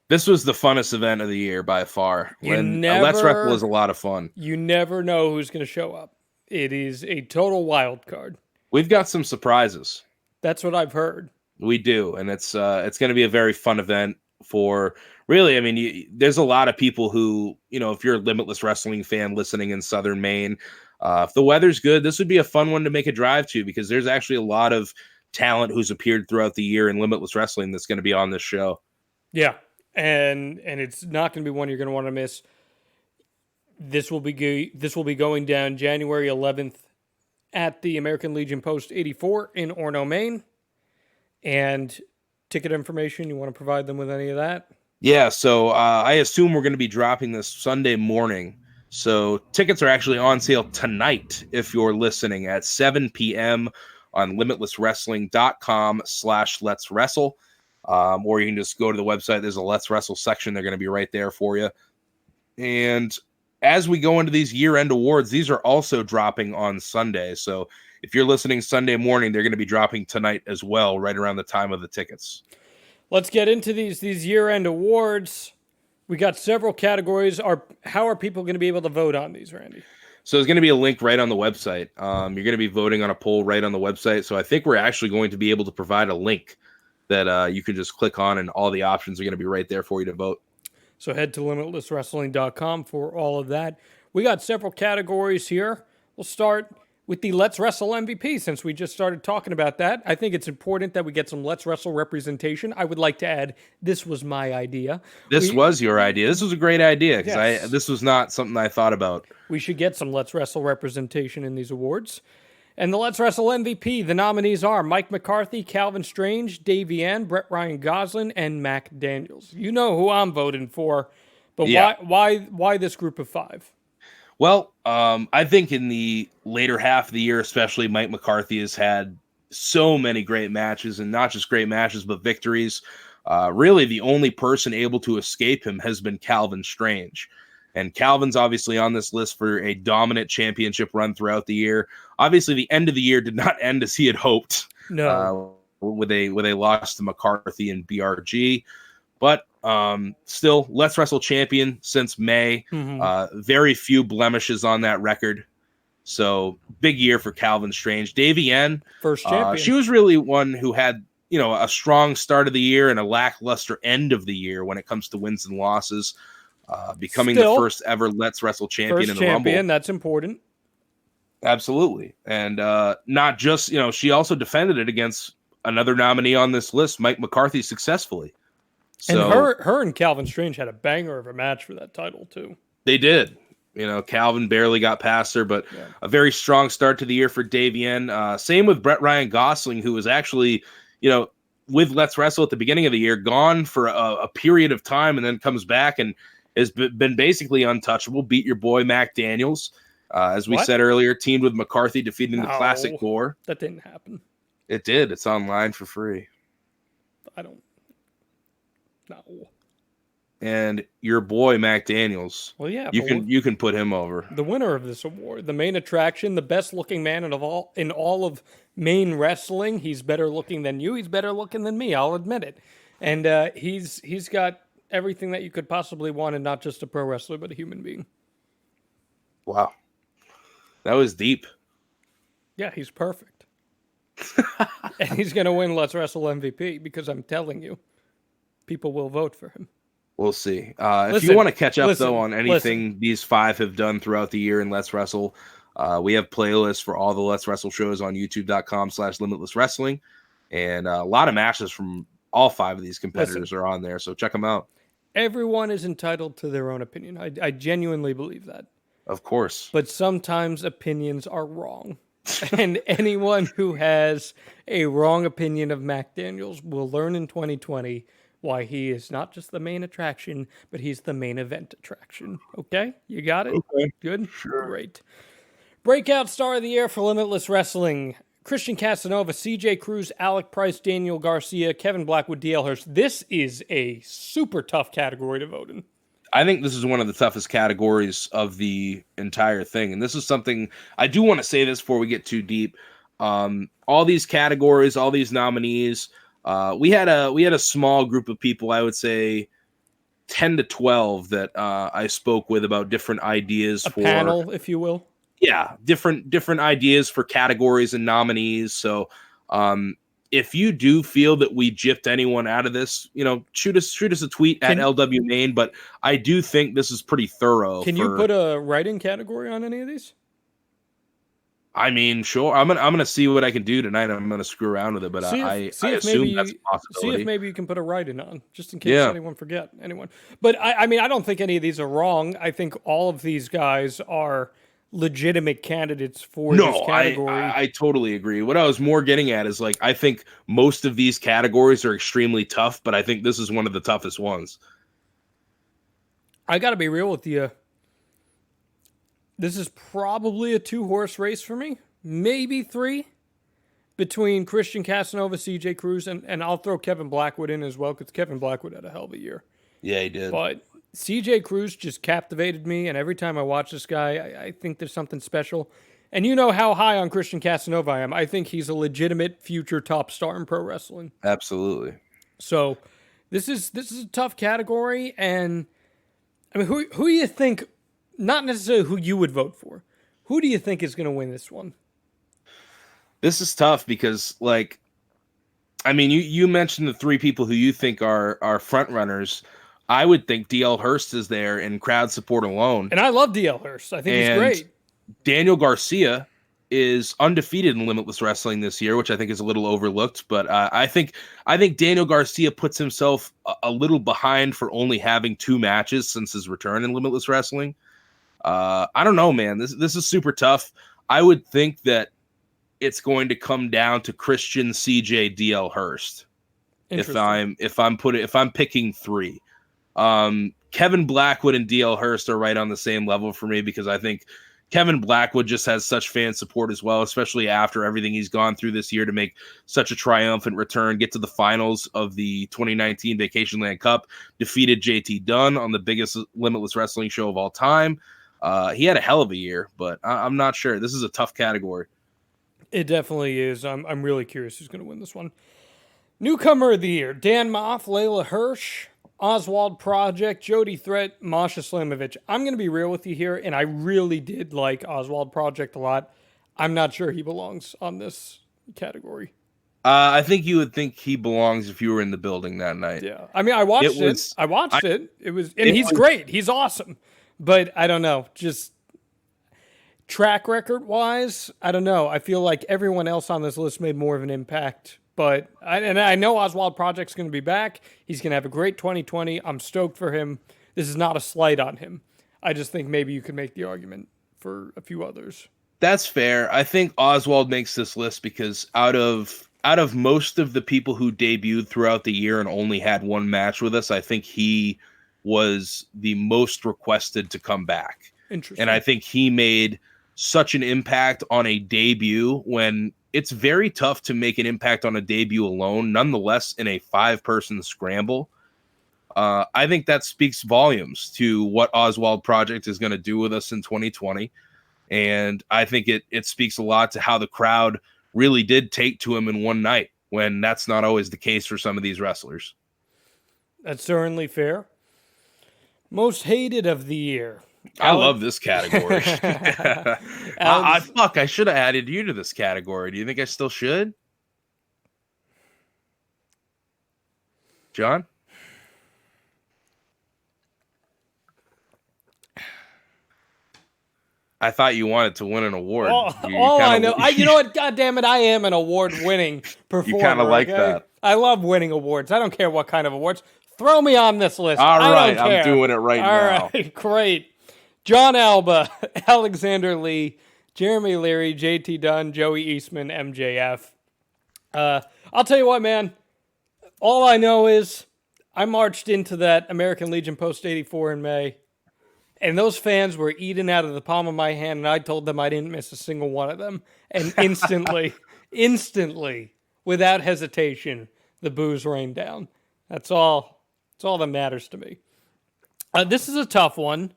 This was the funnest event of the year by far. Let's Wrestle was a lot of fun. You never know who's going to show up. It is a total wild card. We've got some surprises. That's what I've heard. We do, and it's going to be a very fun event for, really, I mean, there's a lot of people who, if you're a Limitless Wrestling fan listening in Southern Maine, if the weather's good, this would be a fun one to make a drive to, because there's actually a lot of talent who's appeared throughout the year in Limitless Wrestling that's going to be on this show. Yeah, and it's not going to be one you're going to want to miss. This will be going down January 11th at the American Legion Post 84 in Orono, Maine. And ticket information, you want to provide them with any of that? Yeah, so I assume we're going to be dropping this Sunday morning. So tickets are actually on sale tonight if you're listening at 7 p.m. on limitlesswrestling.com/Let's Wrestle. Or you can just go to the website. There's a Let's Wrestle section. They're going to be right there for you. And as we go into these year-end awards, these are also dropping on Sunday. So if you're listening Sunday morning, they're going to be dropping tonight as well, right around the time of the tickets. Let's get into these year-end awards. We got several categories. How are people going to be able to vote on these, Randy? So there's going to be a link right on the website. You're going to be voting on a poll right on the website. So I think we're actually going to be able to provide a link that you can just click on, and all the options are going to be right there for you to vote. So head to limitlesswrestling.com for all of that. We got several categories here. We'll start with the Let's Wrestle MVP, since we just started talking about that. I think it's important that we get some Let's Wrestle representation. I would like to add, this was my idea. This was your idea. This was a great idea, because Yes. this was not something I thought about. We should get some Let's Wrestle representation in these awards. And the Let's Wrestle MVP, the nominees are Mike McCarthy, Calvin Strange, Davey Ann, Brett Ryan Gosselin, and Mac Daniels. You know who I'm voting for, but Yeah. why this group of 5? Well, I think in the later half of the year, especially, Mike McCarthy has had so many great matches, and not just great matches, but victories. Really, the only person able to escape him has been Calvin Strange. And Calvin's obviously on this list for a dominant championship run throughout the year. Obviously, the end of the year did not end as he had hoped. No. With a loss to McCarthy and BRG. But still, Let's Wrestle champion since May. Very few blemishes on that record. So big year for Calvin Strange. Davey Ann, First champion. she was really one who had, a strong start of the year and a lackluster end of the year when it comes to wins and losses. Becoming the first ever Let's Wrestle champion in the Rumble. That's important. Absolutely. And not just, she also defended it against another nominee on this list, Mike McCarthy, successfully. So, and her and Calvin Strange had a banger of a match for that title, too. They did. Calvin barely got past her, but a very strong start to the year for Davey Ann. Same with Brett Ryan Gosselin, who was actually, with Let's Wrestle at the beginning of the year, gone for a period of time, and then comes back and has been basically untouchable. Beat your boy Mac Daniels, as we said earlier, teamed with McCarthy, defeating the Classic Core. That didn't happen. It did. It's online for free. I don't. No. And your boy Mac Daniels. Well, yeah, you can put him over. The winner of this award, the main attraction, the best looking man in all of Maine wrestling. He's better looking than you. He's better looking than me. I'll admit it. And he's got everything that you could possibly want, and not just a pro wrestler, but a human being. Wow, that was deep. Yeah, he's perfect. And he's going to win Let's Wrestle MVP, because I'm telling you, people will vote for him. We'll see. If you want to catch up, though, on anything these 5 have done throughout the year in Let's Wrestle, we have playlists for all the Let's Wrestle shows on youtube.com/limitless wrestling. And a lot of matches from all 5 of these competitors are on there, so check them out. Everyone is entitled to their own opinion. I genuinely believe that. Of course. But sometimes opinions are wrong. And anyone who has a wrong opinion of Mac Daniels will learn in 2020 why he is not just the main attraction, but he's the main event attraction. Okay? You got it? Okay. Good? Sure. Great. Breakout Star of the Year for Limitless Wrestling. Christian Casanova, CJ Cruz, Alec Price, Daniel Garcia, Kevin Blackwood, DL Hurst. This is a super tough category to vote in. I think this is one of the toughest categories of the entire thing. And this is something I do want to say this before we get too deep. All these categories, all these nominees, we had a small group of people, I would say 10 to 12, that I spoke with about different ideas for panel, if you will. Yeah, different ideas for categories and nominees. So if you do feel that we gypped anyone out of this, shoot us a tweet at LW Maine. But I do think this is pretty thorough. Can you put a writing category on any of these? I mean, sure. I'm gonna see what I can do tonight. I'm gonna screw around with it, but I assume that's a possibility. See if maybe you can put a write-in on, just in case anyone. But I mean, I don't think any of these are wrong. I think all of these guys are legitimate candidates for this category. I totally agree. What I was more getting at is, I think most of these categories are extremely tough, but I think this is one of the toughest ones. I got to be real with you. This is probably a 2-horse race for me. Maybe 3 between Christian Casanova, CJ Cruz, and I'll throw Kevin Blackwood in as well, because Kevin Blackwood had a hell of a year. Yeah, he did. But CJ Cruz just captivated me, and every time I watch this guy, I think there's something special. And you know how high on Christian Casanova I am. I think he's a legitimate future top star in pro wrestling. Absolutely. So this is a tough category, and I mean, who do you think? Not necessarily who you would vote for. Who do you think is going to win this one? This is tough because, I mean, you mentioned the three people who you think are front runners. I would think DL Hurst is there in crowd support alone. And I love DL Hurst. I think he's great. Daniel Garcia is undefeated in Limitless Wrestling this year, which I think is a little overlooked. But I think Daniel Garcia puts himself a little behind for only having 2 matches since his return in Limitless Wrestling. I don't know, man. This is super tough. I would think that it's going to come down to Christian, CJ, DL Hurst. If I'm picking 3. Kevin Blackwood and DL Hurst are right on the same level for me because I think Kevin Blackwood just has such fan support as well, especially after everything he's gone through this year to make such a triumphant return, get to the finals of the 2019 Vacation Land Cup, defeated JT Dunn on the biggest Limitless Wrestling show of all time. He had a hell of a year, but I'm not sure. This is a tough category. It definitely is. I'm really curious who's going to win this one. Newcomer of the year: Dan Moff, Layla Hirsch, Oswald Project, Jody Threat, Masha Slamovich. I'm going to be real with you here, and I really did like Oswald Project a lot. I'm not sure he belongs on this category. I think you would think he belongs if you were in the building that night. Yeah. I mean, I watched it. I watched it. He's great. He's awesome. But I don't know. Just track record-wise, I don't know. I feel like everyone else on this list made more of an impact. But I know Oswald Project's going to be back. He's going to have a great 2020. I'm stoked for him. This is not a slight on him. I just think maybe you could make the argument for a few others. That's fair. I think Oswald makes this list because out of most of the people who debuted throughout the year and only had 1 match with us, I think he was the most requested to come back. Interesting. And I think he made such an impact on a debut when it's very tough to make an impact on a debut alone, nonetheless in a 5-person scramble. I think that speaks volumes to what Oswald Project is going to do with us in 2020. And I think it speaks a lot to how the crowd really did take to him in one night, when that's not always the case for some of these wrestlers. That's certainly fair. Most hated of the year. I love this category. I should have added you to this category. Do you think I still should? John? I thought you wanted to win an award. I know. You know what? God damn it. I am an award-winning performer. You kind of like that. I love winning awards. I don't care what kind of awards. Throw me on this list. All right. I'm doing it right now. All right. Great. Jon Alba, Alexander Lee, Jeremy Leary, JT Dunn, Joey Eastman, MJF. I'll tell you what, man. All I know is I marched into that American Legion Post 84 in May, and those fans were eating out of the palm of my hand, and I told them I didn't miss a single one of them. And instantly, without hesitation, the boos rained down. That's all that matters to me. This is a tough one.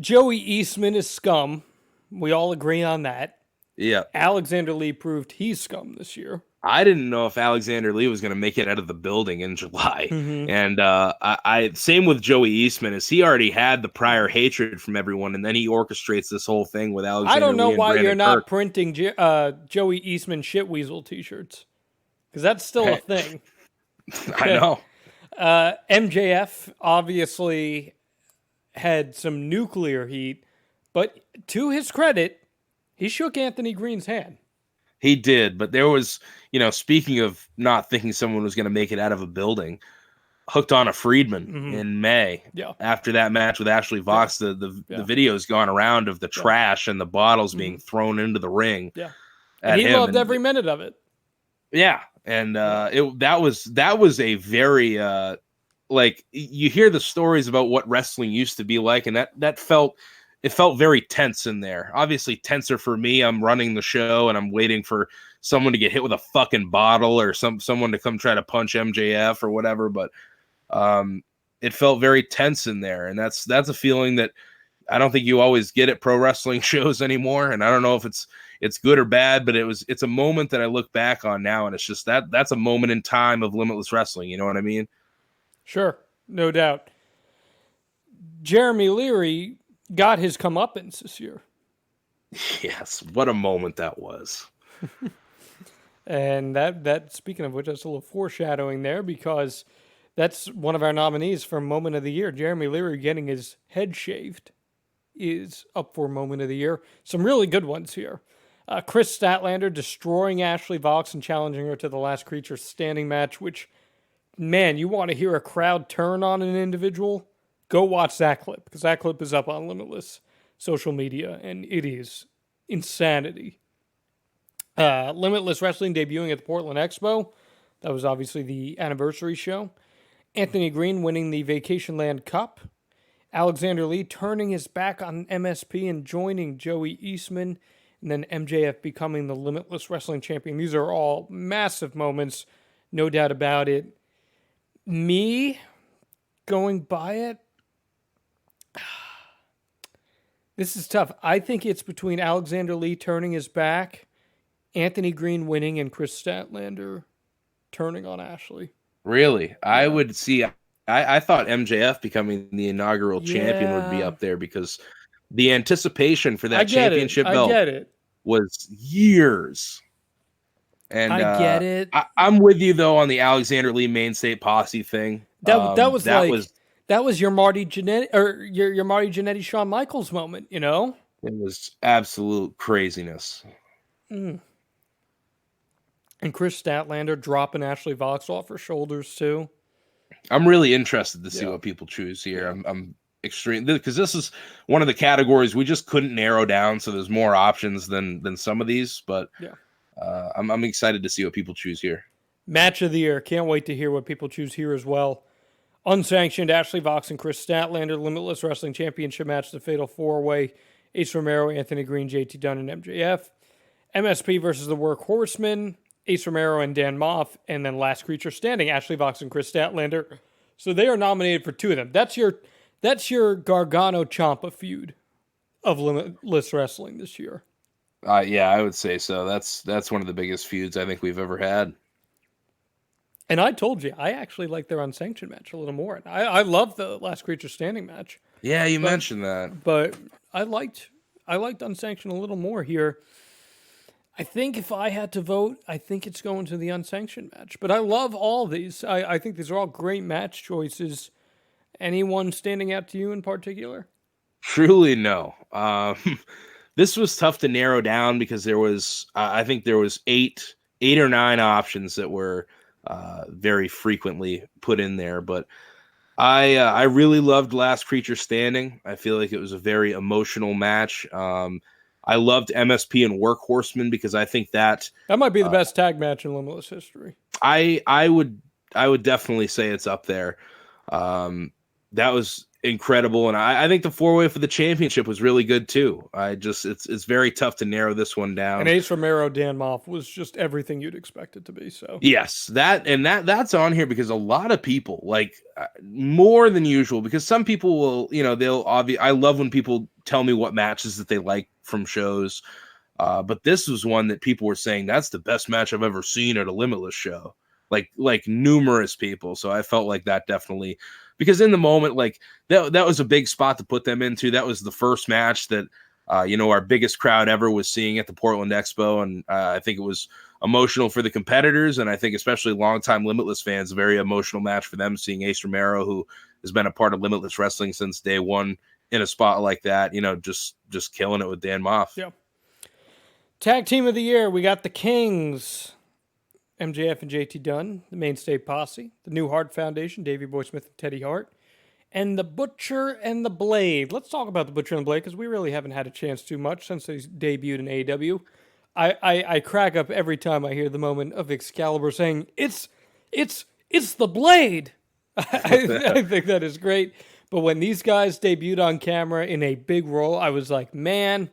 Joey Eastman is scum. We all agree on that. Yeah. Alexander Lee proved he's scum this year. I didn't know if Alexander Lee was going to make it out of the building in July. Mm-hmm. And I same with Joey Eastman, is he already had the prior hatred from everyone, and then he orchestrates this whole thing with Alexander Lee. I don't know why Brandon you're not Kirk. printing Joey Eastman shitweasel t-shirts, because that's still a thing. I know. MJF obviously had some nuclear heat, but to his credit, he shook Anthony Green's hand. He did, but there was, speaking of not thinking someone was going to make it out of a building, hooked on a Friedman in May. Yeah. After that match with Ashley Vox, the video's gone around of the trash and the bottles being thrown into the ring. Yeah. And he loved every minute of it. Yeah. And that was a very you hear the stories about what wrestling used to be like, and it felt very tense in there. Obviously tenser for me. I'm running the show and I'm waiting for someone to get hit with a fucking bottle or someone to come try to punch MJF or whatever. But it felt very tense in there. And that's a feeling that I don't think you always get at pro wrestling shows anymore. And I don't know if it's good or bad, but it's a moment that I look back on now. And it's just that's a moment in time of Limitless Wrestling. You know what I mean? Sure. No doubt. Jeremy Leary got his comeuppance this year. Yes, what a moment that was. And that speaking of which, that's a little foreshadowing there because that's one of our nominees for Moment of the Year. Jeremy Leary getting his head shaved is up for Moment of the Year. Some really good ones here. Chris Statlander destroying Ashley Vox and challenging her to the Last Creature Standing match, which, man, you want to hear a crowd turn on an individual? Go watch that clip, because that clip is up on Limitless social media, and it is insanity. Limitless Wrestling debuting at the Portland Expo. That was obviously the anniversary show. Anthony Green winning the Vacation Land Cup. Alexander Lee turning his back on MSP and joining Joey Eastman. And then MJF becoming the Limitless Wrestling Champion. These are all massive moments, no doubt about it. Me going by it, this is tough. I think it's between Alexander Lee turning his back, Anthony Green winning, and Chris Statlander turning on Ashley. Really? Yeah. I would see. I thought MJF becoming the inaugural champion would be up there because the anticipation for that championship belt was years. And I get it. I'm with you though on the Alexander Lee Maine State Posse thing. That was your Marty Jannetty or your Marty Jannetty Shawn Michaels moment, you know? It was absolute craziness. And Chris Statlander dropping Ashley Vox off her shoulders too. I'm really interested to see what people choose here. I'm extreme because this is one of the categories we just couldn't narrow down, so there's more options than some of these. But I'm excited to see what people choose here. Match of the year. Can't wait to hear what people choose here as well. Unsanctioned Ashley Vox and Chris Statlander Limitless Wrestling Championship match, the Fatal 4-Way. Ace Romero, Anthony Green, JT Dunn, and MJF. MSP versus the Workhorsemen. Ace Romero and Dan Moff, and then Last Creature Standing, Ashley Vox and Chris Statlander. So they are nominated for two of them. That's your Gargano Ciampa feud of Limitless Wrestling this year. Yeah, I would say so. That's one of the biggest feuds I think we've ever had. And I told you, I actually like their unsanctioned match a little more. I love the Last Creature Standing match. Yeah, you mentioned that. But I liked unsanctioned a little more here. I think if I had to vote, I think it's going to the unsanctioned match. But I love all these. I think these are all great match choices. Anyone standing out to you in particular? Truly, no. This was tough to narrow down because there was, I think there was eight or nine options that were very frequently put in there. But I really loved Last Creature Standing. I feel like it was a very emotional match. I loved MSP and Workhorsemen because I think that might be the best tag match in Limitless history. I would definitely say it's up there. That was incredible, and I think the 4-way for the championship was really good too. It's very tough to narrow this one down. And Ace Romero, Dan Moff was just everything you'd expect it to be. So yes, that's on here because a lot of people like more than usual. Because some people will, I love when people tell me what matches that they like from shows. But this was one that people were saying that's the best match I've ever seen at a Limitless show. Like numerous people. So I felt like that definitely, because in the moment, like that was a big spot to put them into. That was the first match that, our biggest crowd ever was seeing at the Portland Expo. And I think it was emotional for the competitors. And I think especially longtime Limitless fans, a very emotional match for them, seeing Ace Romero, who has been a part of Limitless Wrestling since day one, in a spot like that, just killing it with Dan Moff. Yeah. Tag team of the year, we got the Kings, MJF and JT Dunn, the Mainstay Posse, the New Hart Foundation, Davey Boy Smith and Teddy Hart, and the Butcher and the Blade. Let's talk about the Butcher and the Blade because we really haven't had a chance too much since they debuted in AEW. I crack up every time I hear the moment of Excalibur saying, it's the Blade. I think that is great. But when these guys debuted on camera in a big role, I was like, man,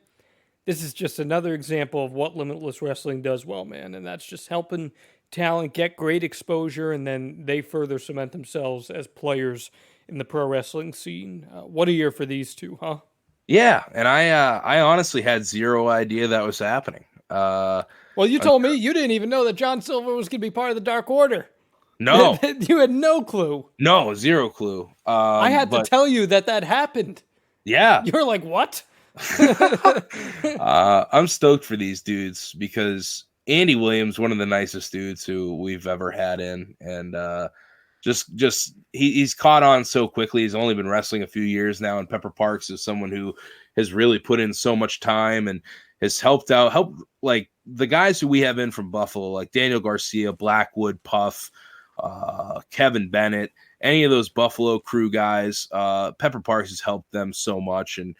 this is just another example of what Limitless Wrestling does well, man. And that's just helping talent get great exposure, and then they further cement themselves as players in the pro wrestling scene. What a year for these two, huh? Yeah, and I honestly had zero idea that was happening. Well, you told me you didn't even know that John Silver was going to be part of the Dark Order. No. You had no clue. No, zero clue. I had to tell you that happened. Yeah. You were like, what? I'm stoked for these dudes because Andy Williams, one of the nicest dudes who we've ever had in, and he's caught on so quickly. He's only been wrestling a few years now, and Pepper Parks is someone who has really put in so much time and has helped like the guys who we have in from Buffalo, like Daniel Garcia, Blackwood, Puff, Kevin Bennett, any of those Buffalo crew guys. Pepper Parks has helped them so much, and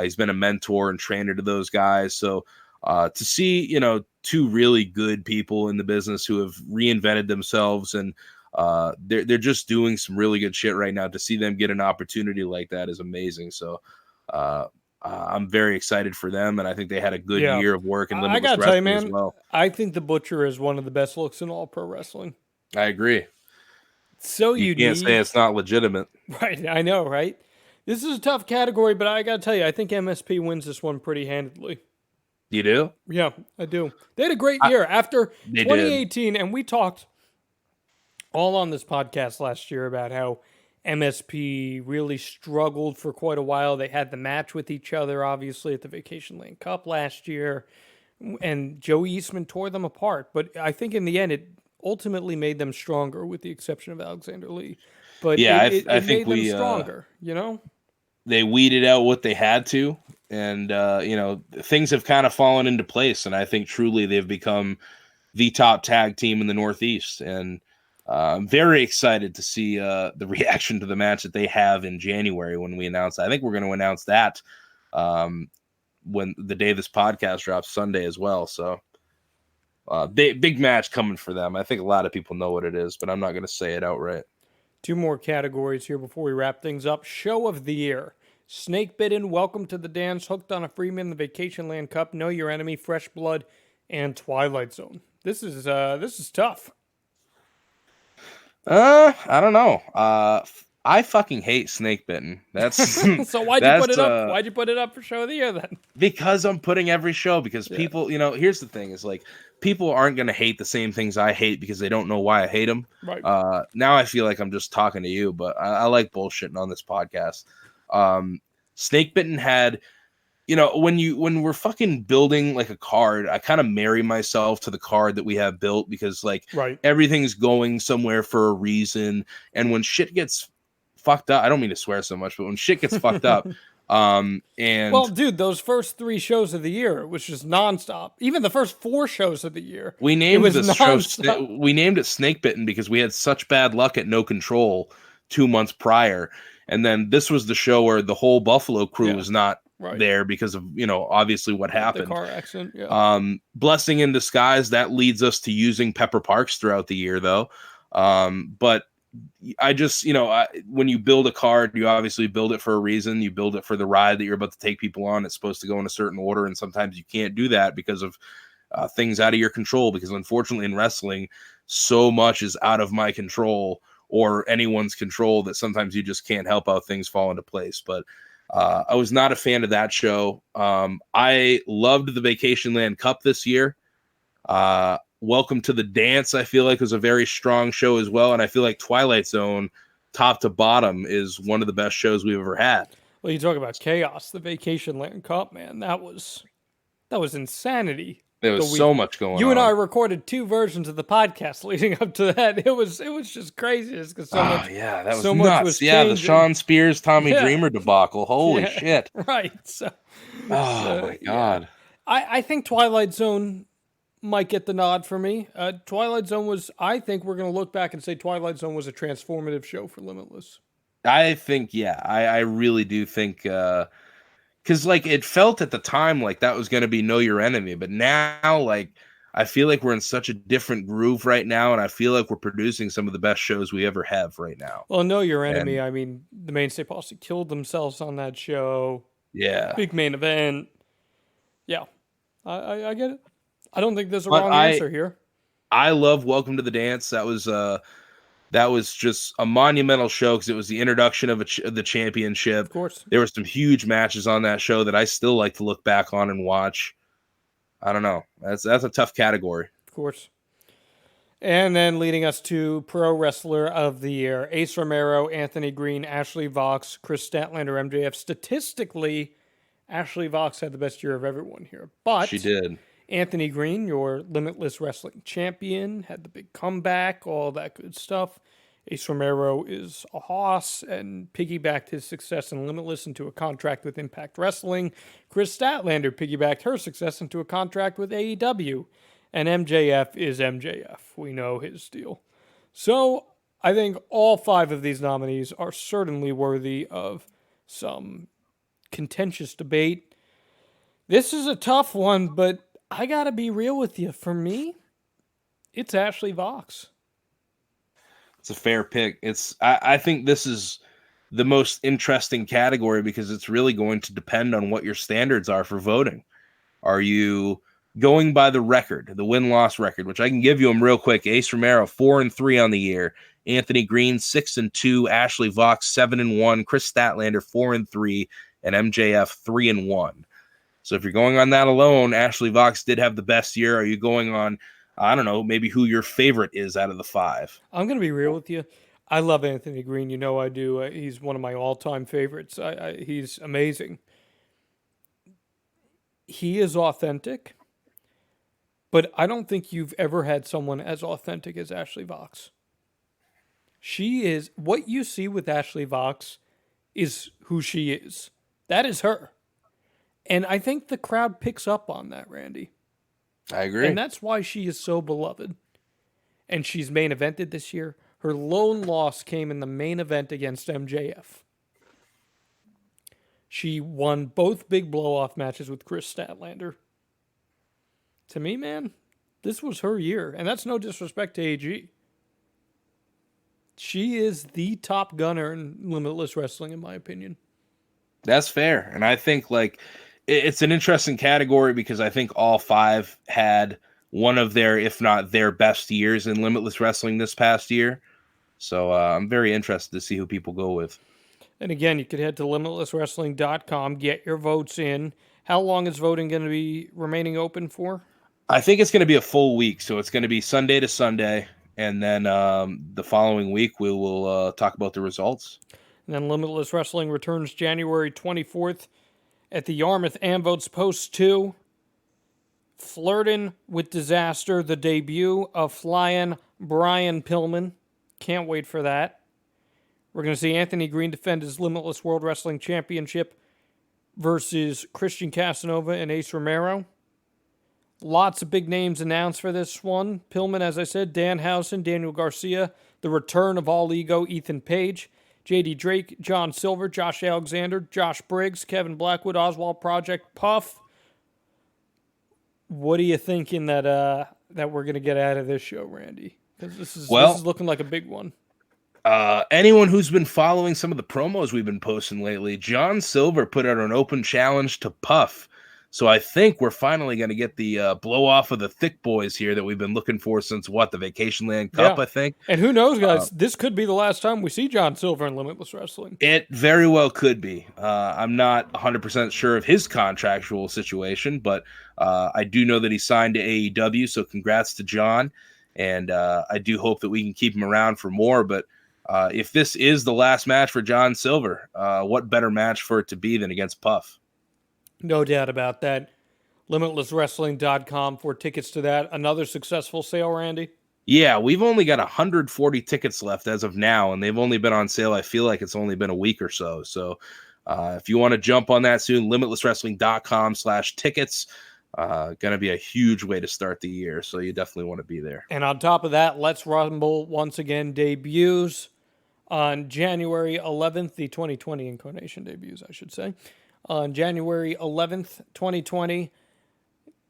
he's been a mentor and trainer to those guys. So to see, two really good people in the business who have reinvented themselves and they're just doing some really good shit right now. To see them get an opportunity like that is amazing. So I'm very excited for them, and I think they had a good year of work in Limitless Wrestling as well. I think the Butcher is one of the best looks in all pro wrestling. I agree. So you can't say it's not legitimate. Right, I know, right? This is a tough category, but I got to tell you, I think MSP wins this one pretty handedly. You do? Yeah, I do. They had a great year after 2018, and we talked all on this podcast last year about how MSP really struggled for quite a while. They had the match with each other, obviously, at the Vacation Land Cup last year, and Joey Eastman tore them apart. But I think in the end, it ultimately made them stronger, with the exception of Alexander Lee. But I think made them stronger, They weeded out what they had to. And, things have kind of fallen into place. And I think truly they've become the top tag team in the Northeast. And I'm very excited to see the reaction to the match that they have in January when we announce that. I think we're going to announce that when the day this podcast drops, Sunday as well. So big match coming for them. I think a lot of people know what it is, but I'm not going to say it outright. 2 more categories here before we wrap things up. Show of the year. Snake Bitten, Welcome to the Dance, Hooked on a Freeman, the Vacation Land Cup, Know Your Enemy, Fresh Blood, and Twilight Zone. This is tough. I don't know. I fucking hate Snake Bitten. That's so why'd you put it up? Why'd you put it up for Show of the Year then? Because I'm putting every show because people, here's the thing is like people aren't going to hate the same things I hate because they don't know why I hate them. Right. Now I feel like I'm just talking to you, but I like bullshitting on this podcast. Snake Bitten had, when we're fucking building like a card, I kind of marry myself to the card that we have built because like everything's going somewhere for a reason. And when shit gets fucked up, I don't mean to swear so much, but when shit gets fucked up, well, dude, those first 3 shows of the year, it was just nonstop. Even the first 4 shows of the year, we named this show. We named it Snake Bitten because we had such bad luck at No Control 2 months prior. And then this was the show where the whole Buffalo crew was not there because of, obviously what happened. The car accident, blessing in disguise, that leads us to using Pepper Parks throughout the year, though. But I just, when you build a card, you obviously build it for a reason. You build it for the ride that you're about to take people on. It's supposed to go in a certain order, and sometimes you can't do that because of things out of your control. Because unfortunately in wrestling, so much is out of my control or anyone's control that sometimes you just can't help how things fall into place. But I was not a fan of that show. I loved the Vacation Land Cup this year. Welcome to the Dance, I feel like, was a very strong show as well. And I feel like Twilight Zone, top to bottom, is one of the best shows we've ever had. Well, you talk about chaos, the Vacation Land Cup, man. That was insanity. There was so much going on. You and I recorded 2 versions of the podcast leading up to that. It was just crazy. Because that was so nuts. The Sean Spears, Tommy Dreamer debacle. Holy shit. Right. So, my God. Yeah. I think Twilight Zone might get the nod for me. Twilight Zone was, I think we're going to look back and say Twilight Zone was a transformative show for Limitless. I think, I really do think, because like it felt at the time like that was going to be Know Your Enemy, but now like I feel like we're in such a different groove right now, and I feel like we're producing some of the best shows we ever have right now. Well, Know Your Enemy, I mean, the Mainstay Posse killed themselves on that show. Yeah. Big main event. Yeah. I get it. I don't think there's a wrong answer here. I love Welcome to the Dance. That was just a monumental show because it was the introduction of the championship. Of course. There were some huge matches on that show that I still like to look back on and watch. I don't know. That's a tough category. Of course. And then leading us to Pro Wrestler of the Year, Ace Romero, Anthony Green, Ashley Vox, Chris Statlander, MJF. Statistically, Ashley Vox had the best year of everyone here. But she did. Anthony Green, your Limitless Wrestling champion, had the big comeback, all that good stuff. Ace Romero is a hoss and piggybacked his success in Limitless into a contract with Impact Wrestling. Chris Statlander piggybacked her success into a contract with AEW. And MJF is MJF. We know his deal. So I think all 5 of these nominees are certainly worthy of some contentious debate. This is a tough one, but I gotta be real with you. For me, it's Ashley Vox. It's a fair pick. I think this is the most interesting category because it's really going to depend on what your standards are for voting. Are you going by the record, the win-loss record, which I can give you them real quick? Ace Romero 4-3 on the year, Anthony Green 6-2, Ashley Vox 7-1, Chris Statlander 4-3, and MJF 3-1. So if you're going on that alone, Ashley Vox did have the best year. Are you going on, I don't know, maybe who your favorite is out of the 5? I'm going to be real with you. I love Anthony Green. You know I do. He's one of my all-time favorites. He's amazing. He is authentic, but I don't think you've ever had someone as authentic as Ashley Vox. She is, what you see with Ashley Vox is who she is. That is her. And I think the crowd picks up on that, Randy. I agree. And that's why she is so beloved. And she's main evented this year. Her lone loss came in the main event against MJF. She won both big blow-off matches with Chris Statlander. To me, man, this was her year. And that's no disrespect to AG. She is the top gunner in Limitless Wrestling, in my opinion. That's fair. And I think, like, it's an interesting category because I think all 5 had one of their, if not their best years in Limitless Wrestling this past year. So I'm very interested to see who people go with. And again, you could head to limitlesswrestling.com, get your votes in. How long is voting going to be remaining open for? I think it's going to be a full week. So it's going to be Sunday to Sunday. And then the following week, we will talk about the results. And then Limitless Wrestling returns January 24th at the Yarmouth Amvotes Post 2. Flirting with Disaster, the debut of Flying Brian Pillman. Can't wait for that. We're going to see Anthony Green defend his Limitless World Wrestling Championship versus Christian Casanova and Ace Romero. Lots of big names announced for this one. Pillman, as I said, Danhausen, Daniel Garcia, the return of All Ego, Ethan Page, JD Drake, John Silver, Josh Alexander, Josh Briggs, Kevin Blackwood, Oswald Project, Puff. What are you thinking that we're going to get out of this show, Randy? Because this is looking like a big one. Anyone who's been following some of the promos we've been posting lately, John Silver put out an open challenge to Puff. So I think we're finally going to get the blow off of the thick boys here that we've been looking for since the Vacation Land Cup, I think. And who knows, guys, this could be the last time we see John Silver in Limitless Wrestling. It very well could be. I'm not 100% sure of his contractual situation, but I do know that he signed to AEW, so congrats to John. And I do hope that we can keep him around for more. But if this is the last match for John Silver, what better match for it to be than against Puff? No doubt about that. LimitlessWrestling.com for tickets to that. Another successful sale, Randy? Yeah, we've only got 140 tickets left as of now, and they've only been on sale. I feel like it's only been a week or so. So if you want to jump on that soon, limitlesswrestling.com/tickets. Going to be a huge way to start the year, so you definitely want to be there. And on top of that, Let's Rumble once again debuts on January 11th. The 2020 incarnation debuts, I should say. On January 11th, 2020,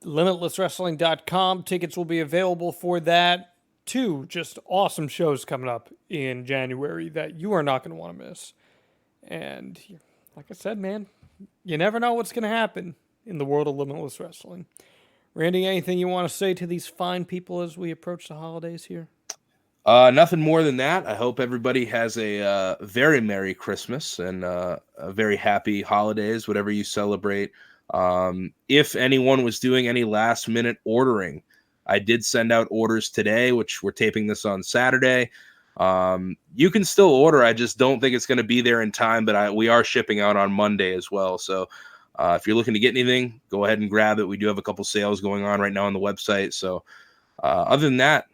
limitlesswrestling.com. Tickets will be available for that. 2 just awesome shows coming up in January that you are not going to want to miss. And like I said, man, you never know what's going to happen in the world of Limitless Wrestling. Randy, anything you want to say to these fine people as we approach the holidays here? Nothing more than that. I hope everybody has a very Merry Christmas and a very happy holidays, whatever you celebrate. If anyone was doing any last minute ordering, I did send out orders today, which we're taping this on Saturday. You can still order. I just don't think it's going to be there in time, but we are shipping out on Monday as well. So If you're looking to get anything, go ahead and grab it. We do have a couple sales going on right now on the website. So other than that,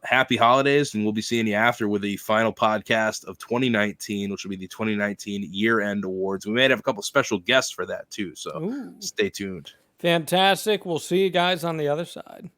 happy holidays, and we'll be seeing you after with the final podcast of 2019, which will be the 2019 Year-End Awards. We may have a couple special guests for that too, so Stay tuned. Fantastic. We'll see you guys on the other side.